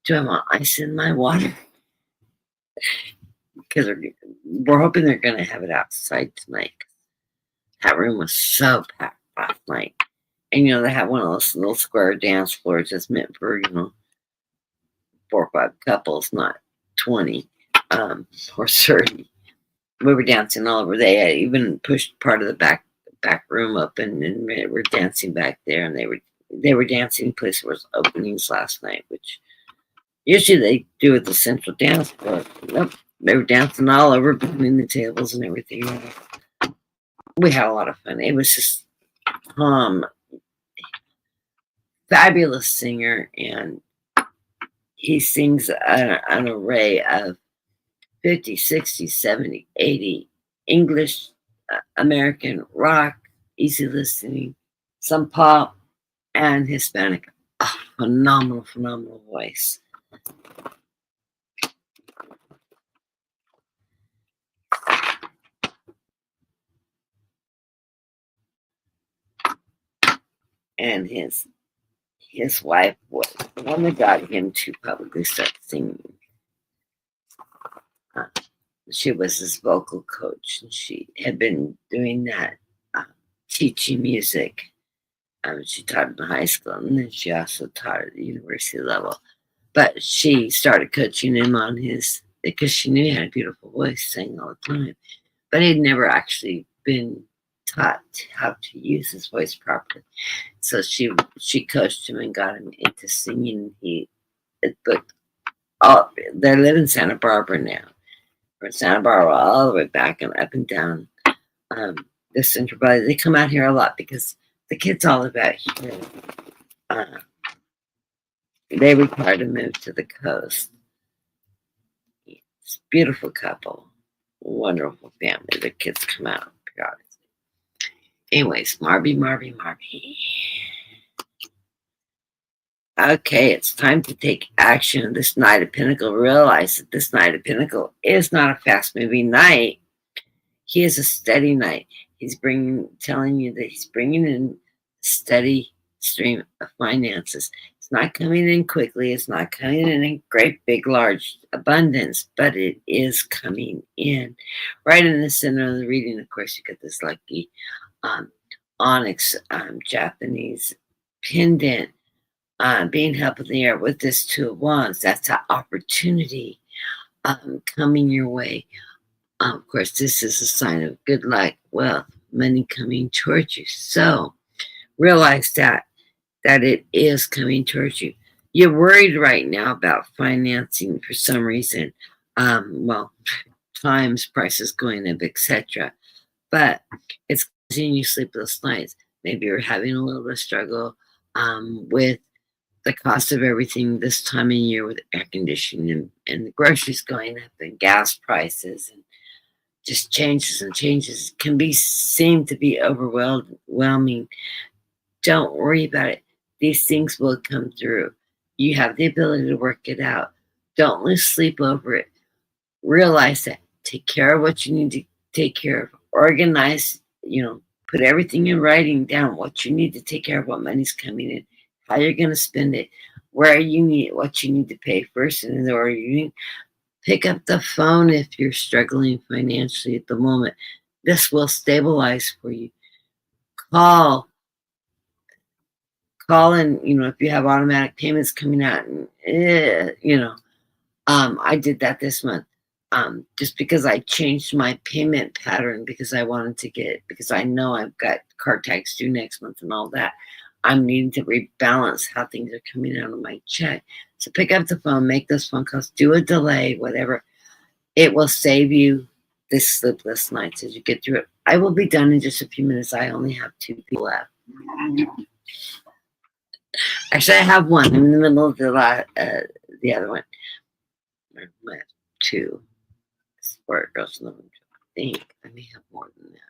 do I want ice in my water? Because we're hoping they're going to have it outside tonight. That room was so packed last night. And, they have one of those little square dance floors that's meant for, 4 or 5 couples, not 20 or 30. We were dancing all over. They had even pushed part of the back room up, and we're dancing back there. And they were dancing. Place was openings last night, which usually they do at the central dance floor. Nope, they were dancing all over between the tables and everything. We had a lot of fun. It was just fabulous singer, and he sings an array of 50, 60, 70, 80 English, American rock, easy listening, some pop, and Hispanic. Oh, phenomenal, phenomenal voice. And his wife was the one that got him to publicly start singing. She was his vocal coach, and she had been doing that, teaching music. She taught in high school, and then she also taught at the university level. But she started coaching him on his, because she knew he had a beautiful voice, sang all the time. But he'd never actually been taught how to use his voice properly. So she coached him and got him into singing. They live in Santa Barbara now. From Santa Barbara all the way back and up and down the Central Valley. They come out here a lot because the kids all live out here. They required to move to the coast. It's a beautiful couple, wonderful family. The kids come out periodically. Anyways, Marby. Okay, it's time to take action. This Knight of Pentacles. Realize that this Knight of Pentacles is not a fast-moving knight. He is a steady knight. He's telling you that he's bringing in a steady stream of finances. It's not coming in quickly. It's not coming in great, big, large abundance, but it is coming in. Right in the center of the reading, of course, you get this lucky onyx Japanese pendant. Being held in the air with this Two of Wands. That's an opportunity coming your way. Of course, this is a sign of good luck, wealth, money coming towards you. So realize that it is coming towards you. You're worried right now about financing for some reason. Times, prices going up, etc. But it's causing you sleepless nights. Maybe you're having a little bit of struggle with the cost of everything this time of year, with air conditioning and the groceries going up and gas prices and just changes can seem to be overwhelming. Don't worry about it. These things will come through. You have the ability to work it out. Don't lose sleep over it. Realize that. Take care of what you need to take care of. Organize, put everything in writing down, what you need to take care of, what money's coming in, how you're going to spend it, where you need, what you need to pay first, and in the order you need. Pick up the phone if you're struggling financially at the moment. This will stabilize for you. Call and, if you have automatic payments coming out, and I did that this month. Just because I changed my payment pattern because because I know I've got car tax due next month and all that. I'm needing to rebalance how things are coming out of my check. So pick up the phone, make those phone calls, do a delay, whatever. It will save you this sleepless nights as you get through it. I will be done in just a few minutes. I only have 2 people left. Actually, I have one. I'm in the middle of the other one. I have 2. 4 girls in the room. I think I may have more than that.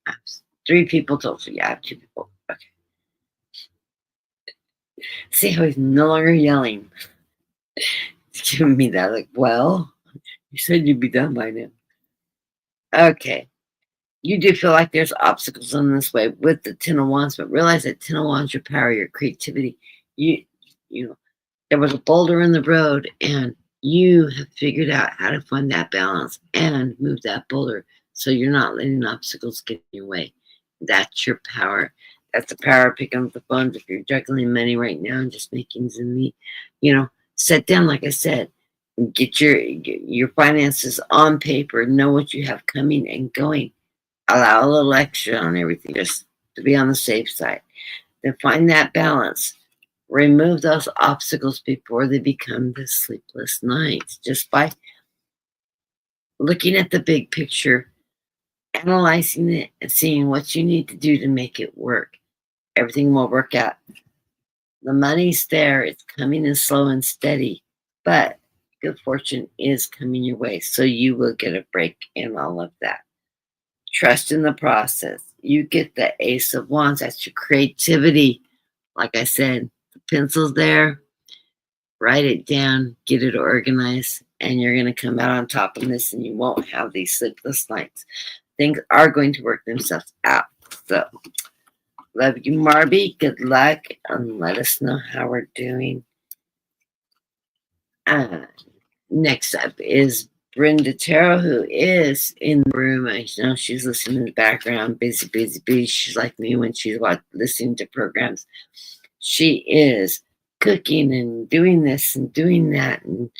I have 3 people total. Yeah, I have 2 people. Okay. See how he's no longer yelling. He's giving me that, like, well, you said you'd be done by now. Okay. You do feel like there's obstacles in this way with the 10 of Wands, but realize that 10 of Wands, your power, your creativity. There was a boulder in the road, and you have figured out how to find that balance and move that boulder so you're not letting obstacles get in your way. That's your power. That's the power of picking up the phones if you're juggling money right now and just making some meat. Sit down, like I said, get your finances on paper, know what you have coming and going. Allow a little extra on everything just to be on the safe side. Then find that balance. Remove those obstacles before they become the sleepless nights. Just by looking at the big picture, analyzing it, and seeing what you need to do to make it work. Everything will work out. The money's there. It's coming in slow and steady, but good fortune is coming your way. So you will get a break in all of that. Trust in the process. You get the Ace of Wands. That's your creativity. Like I said, the pencil's there. Write it down. Get it organized. And you're going to come out on top of this, and you won't have these sleepless nights. Things are going to work themselves out. So, love you, Marby. Good luck. And let us know how we're doing. Next up is Brenda Tarot, who is in the room. I know she's listening in the background. Busy, busy, busy. She's like me when she's listening to programs. She is cooking and doing this and doing that, and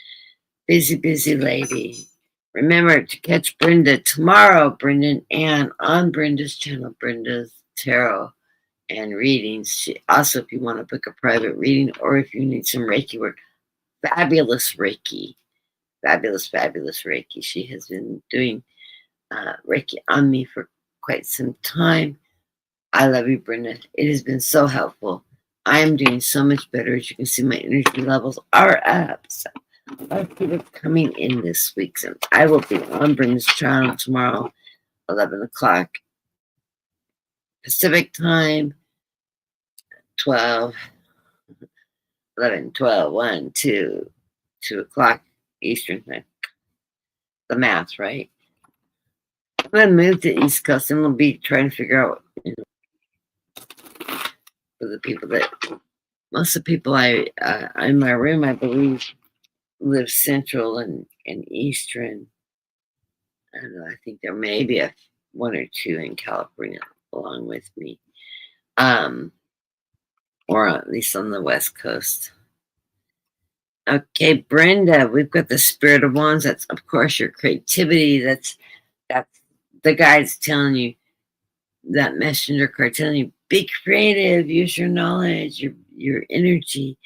busy, busy lady. Remember to catch Brenda tomorrow, Brenda and Ann, on Brenda's channel, Brenda's Tarot and Readings. Also, if you want to book a private reading or if you need some Reiki work, fabulous Reiki. Fabulous, fabulous Reiki. She has been doing Reiki on me for quite some time. I love you, Brenda. It has been so helpful. I am doing so much better. As you can see, my energy levels are up. So a lot of people coming in this week. So I will be on Brenda's channel tomorrow, 11 o'clock Pacific time, 12, 11, 12, 1, 2, 2 o'clock Eastern time. The math, right? I'm going to move to East Coast, and we'll be trying to figure out, for the people that, most of the people in my room, I believe, live Central and Eastern. I don't know, I think there may be 1 or 2 in California along with me. Or at least on the West Coast. Okay, Brenda, we've got the Spirit of Wands. That's, of course, your creativity. That's the guides telling you, that messenger card telling you, be creative, use your knowledge, your energy.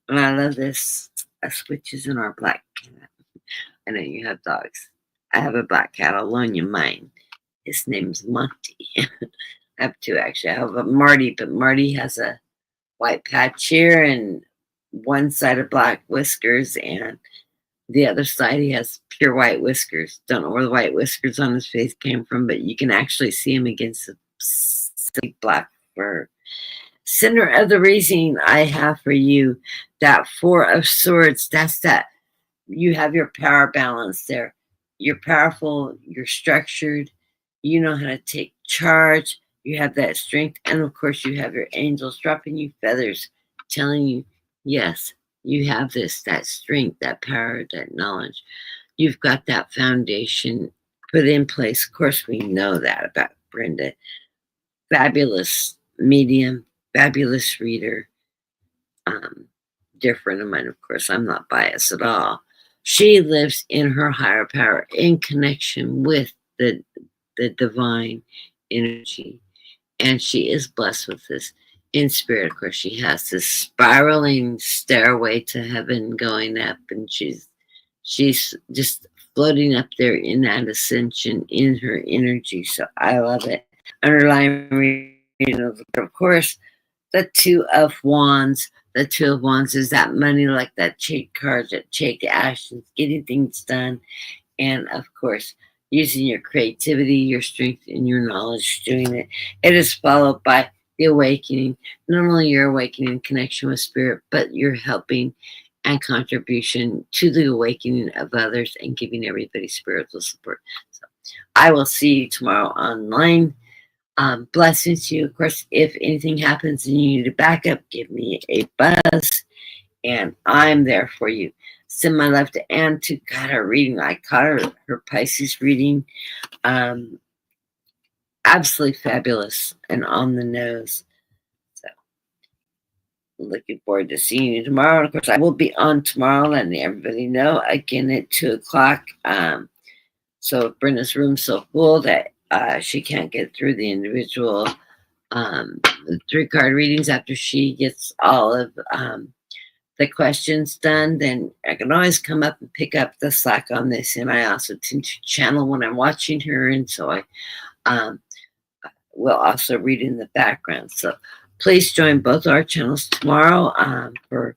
And I love this. A switch is in our black cat. I know you have dogs. I have a black cat. I'll loan you mine. His name's Monty. I have 2, actually. I have a Marty, but Marty has a white patch here and one side of black whiskers, and the other side he has pure white whiskers. Don't know where the white whiskers on his face came from, but you can actually see him against the black fur. Center of the reason I have for you, that Four of Swords, that's that you have your power balance there. You're powerful, you're structured, you know how to take charge, you have that strength, and of course, you have your angels dropping you feathers, telling you, yes, you have this, that strength, that power, that knowledge. You've got that foundation put in place. Of course, we know that about Brenda. Fabulous medium, fabulous reader. Dear friend of mine, of course, I'm not biased at all. She lives in her higher power, in connection with the divine energy, and she is blessed with this in spirit. Of course, she has this spiraling stairway to heaven going up, and she's just floating up there in that ascension in her energy. So I love it. Underlying reading, of course, the Two of Wands. The Two of Wands is that money, like that check card, that check actions, getting things done. And of course, using your creativity, your strength, and your knowledge doing it. It is followed by the awakening. Not only your awakening connection with spirit, but your helping and contribution to the awakening of others and giving everybody spiritual support. So I will see you tomorrow online. Blessings to you. Of course, if anything happens and you need a backup, give me a buzz, and I'm there for you. Send my love to Anne, to got her reading. I caught her Pisces reading. Absolutely fabulous and on the nose. So, looking forward to seeing you tomorrow. And of course, I will be on tomorrow, letting everybody know again at 2:00. So Brenda's room's so full that she can't get through the individual 3-card readings. After she gets all of the questions done, then I can always come up and pick up the slack on this. And I also tend to channel when I'm watching her, and so I will also read in the background. So please join both our channels tomorrow for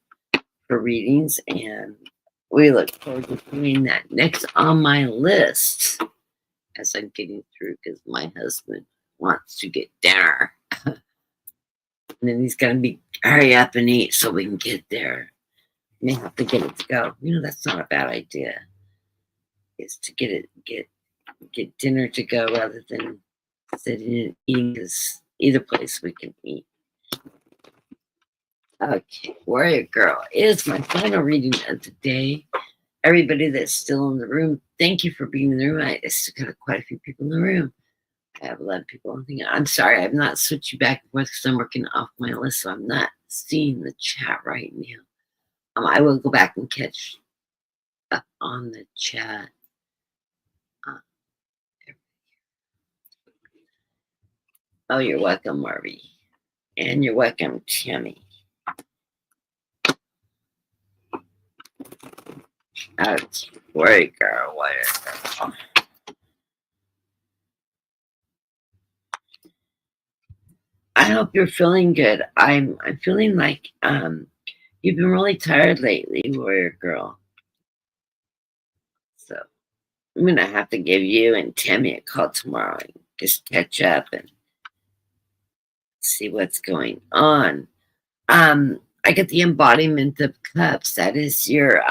readings, and we look forward to doing that. Next on my list, as I'm getting through, because my husband wants to get dinner. And then he's going to be hurry up and eat so we can get there. May have to get it to go. You know, that's not a bad idea. Is to get dinner to go rather than sitting and eating, because either place we can eat. Okay, Warrior Girl is my final reading of the day. Everybody that's still in the room, thank you for being in the room. I still got quite a few people in the room. I have 11 people. I'm sorry, I've not switched you back and forth because I'm working off my list, so I'm not seeing the chat right now. I will go back and catch up on the chat. Oh, you're welcome, Marvy. And you're welcome, Tammy. Okay, Warrior Girl, Warrior Girl. I hope you're feeling good. I'm feeling like you've been really tired lately, Warrior Girl. So I'm gonna have to give you and Tammy a call tomorrow and just catch up and see what's going on. I get the embodiment of cups. That is your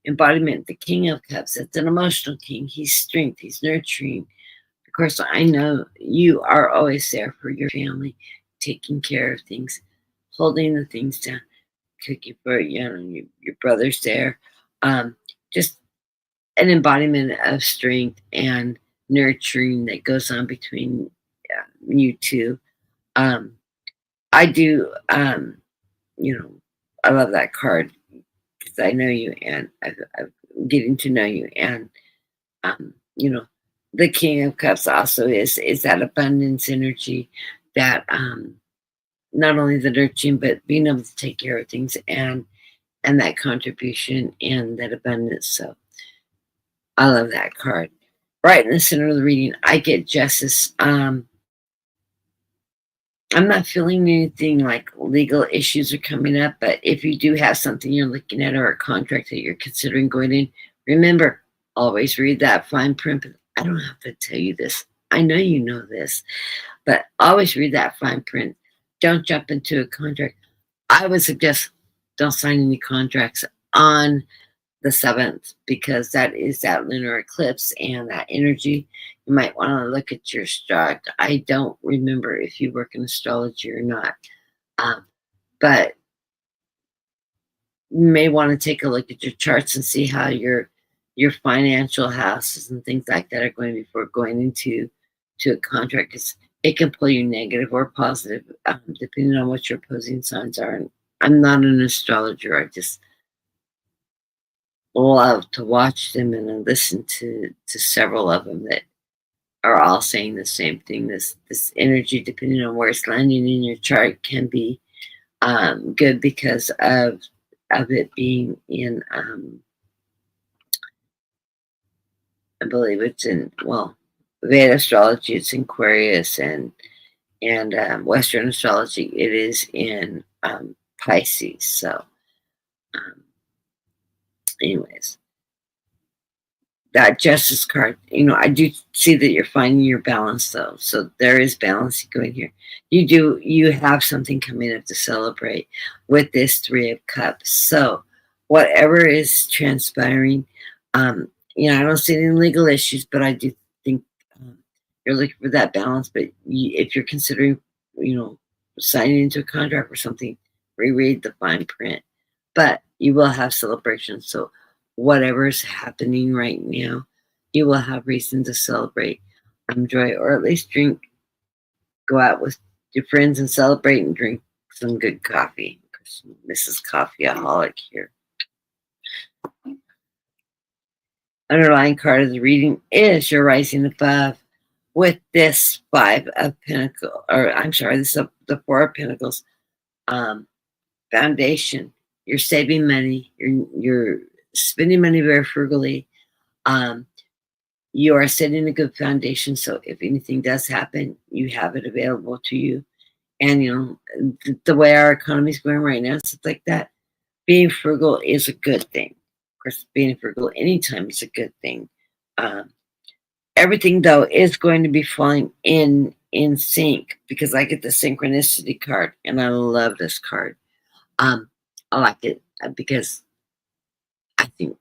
embodiment, the King of Cups. It's an emotional king. He's strength. He's nurturing. Of course, I know you are always there for your family, taking care of things, holding the things down, cooking for your brother's there. Just an embodiment of strength and nurturing that goes on between you two. I do, I love that card because I know you, and I'm getting to know you, and the King of Cups also is that abundance energy, that not only the nurturing but being able to take care of things, and that contribution and that abundance. So I love that card. Right in the center of the reading, I get justice. I'm not feeling anything like legal issues are coming up, but if you do have something you're looking at or a contract that you're considering going in, remember, always read that fine print. I don't have to tell you this. I know you know this, but always read that fine print. don't jump into a contract. I would suggest don't sign any contracts on the 7th, because that is that lunar eclipse and that energy. You might want to look at your chart. I don't remember if you work in astrology or not, but you may want to take a look at your charts and see how your financial houses and things like that are going before going into a contract. Because it can pull you negative or positive, depending on what your opposing signs are. And I'm not an astrologer. I just love to watch them and listen to several of them that are all saying the same thing. This energy, depending on where it's landing in your chart, can be good because of it being in I believe it's in, well, Veda astrology, it's in Aquarius, and Western astrology, it is in Pisces. So anyways, that Justice card, I do see that you're finding your balance, though. So there is balance going here. You have something coming up to celebrate with this 3 of Cups. So whatever is transpiring, I don't see any legal issues, but I do think you're looking for that balance. But if you're considering, signing into a contract or something, reread the fine print. But you will have celebrations. So whatever is happening right now, you will have reason to celebrate, enjoy, or at least drink. Go out with your friends and celebrate and drink some good coffee. Mrs. Coffeeaholic here. Underlying card of the reading is your rising above with this 5 of Pentacles, or I'm sorry, this is the 4 of Pentacles. Foundation. You're saving money. You're spending money very frugally. You are setting a good foundation. So if anything does happen, you have it available to you. And the way our economy is going right now, stuff like that, being frugal is a good thing. Of course, being frugal anytime is a good thing. Everything, though, is going to be falling in sync, because I get the synchronicity card, and I love this card. I like it because I think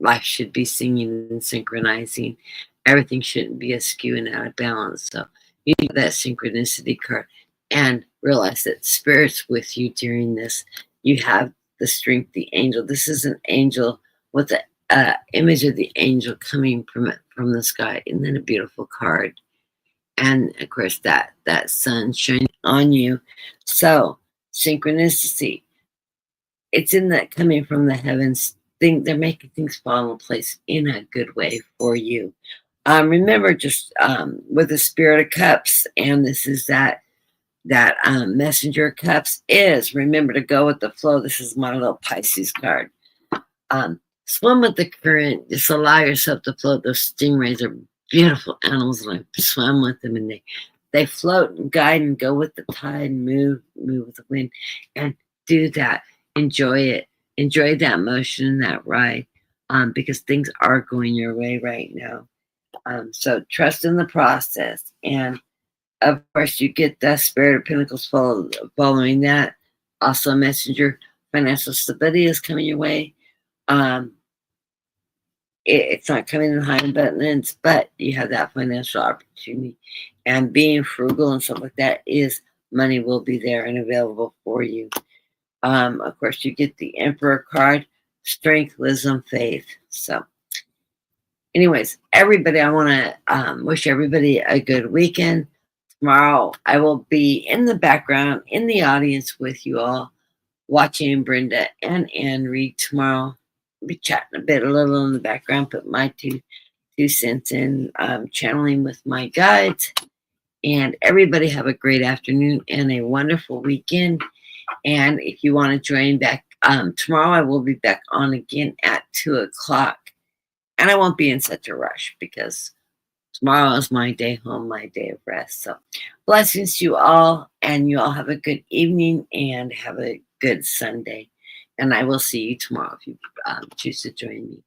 life should be singing and synchronizing. Everything shouldn't be askew and out of balance. So you need that synchronicity card and realize that Spirit's with you during this. You have the strength, the angel. This is an angel with the image of the angel coming from the sky, and then a beautiful card. And of course, that sun shining on you. So synchronicity. It's in that coming from the heavens. They're making things fall in place in a good way for you. Remember, just with the Spirit of Cups, and this is that Messenger of Cups, is remember to go with the flow. This is my little Pisces card. Swim with the current. Just allow yourself to float. Those stingrays are beautiful animals, and I swam with them, and they float and guide and go with the tide and move with the wind, and do that. Enjoy it. Enjoy that motion and that ride, because things are going your way right now. So trust in the process. And of course, you get the Spirit of Pentacles following that. Also, Messenger, financial stability is coming your way. It's not coming in high abundance, but you have that financial opportunity. And being frugal and stuff like that is money will be there and available for you. Of course, you get the Emperor card, strength, wisdom, faith. So anyways, everybody, I want to wish everybody a good weekend. Tomorrow, I will be in the background, in the audience with you all, watching Brenda and Anne read tomorrow. I'll be chatting a little in the background, put my two cents in, channeling with my guides. And everybody have a great afternoon and a wonderful weekend. And if you want to join back, tomorrow I will be back on again at 2 o'clock. And I won't be in such a rush because tomorrow is my day home, my day of rest. So blessings to you all, and you all have a good evening and have a good Sunday. And I will see you tomorrow if you choose to join me.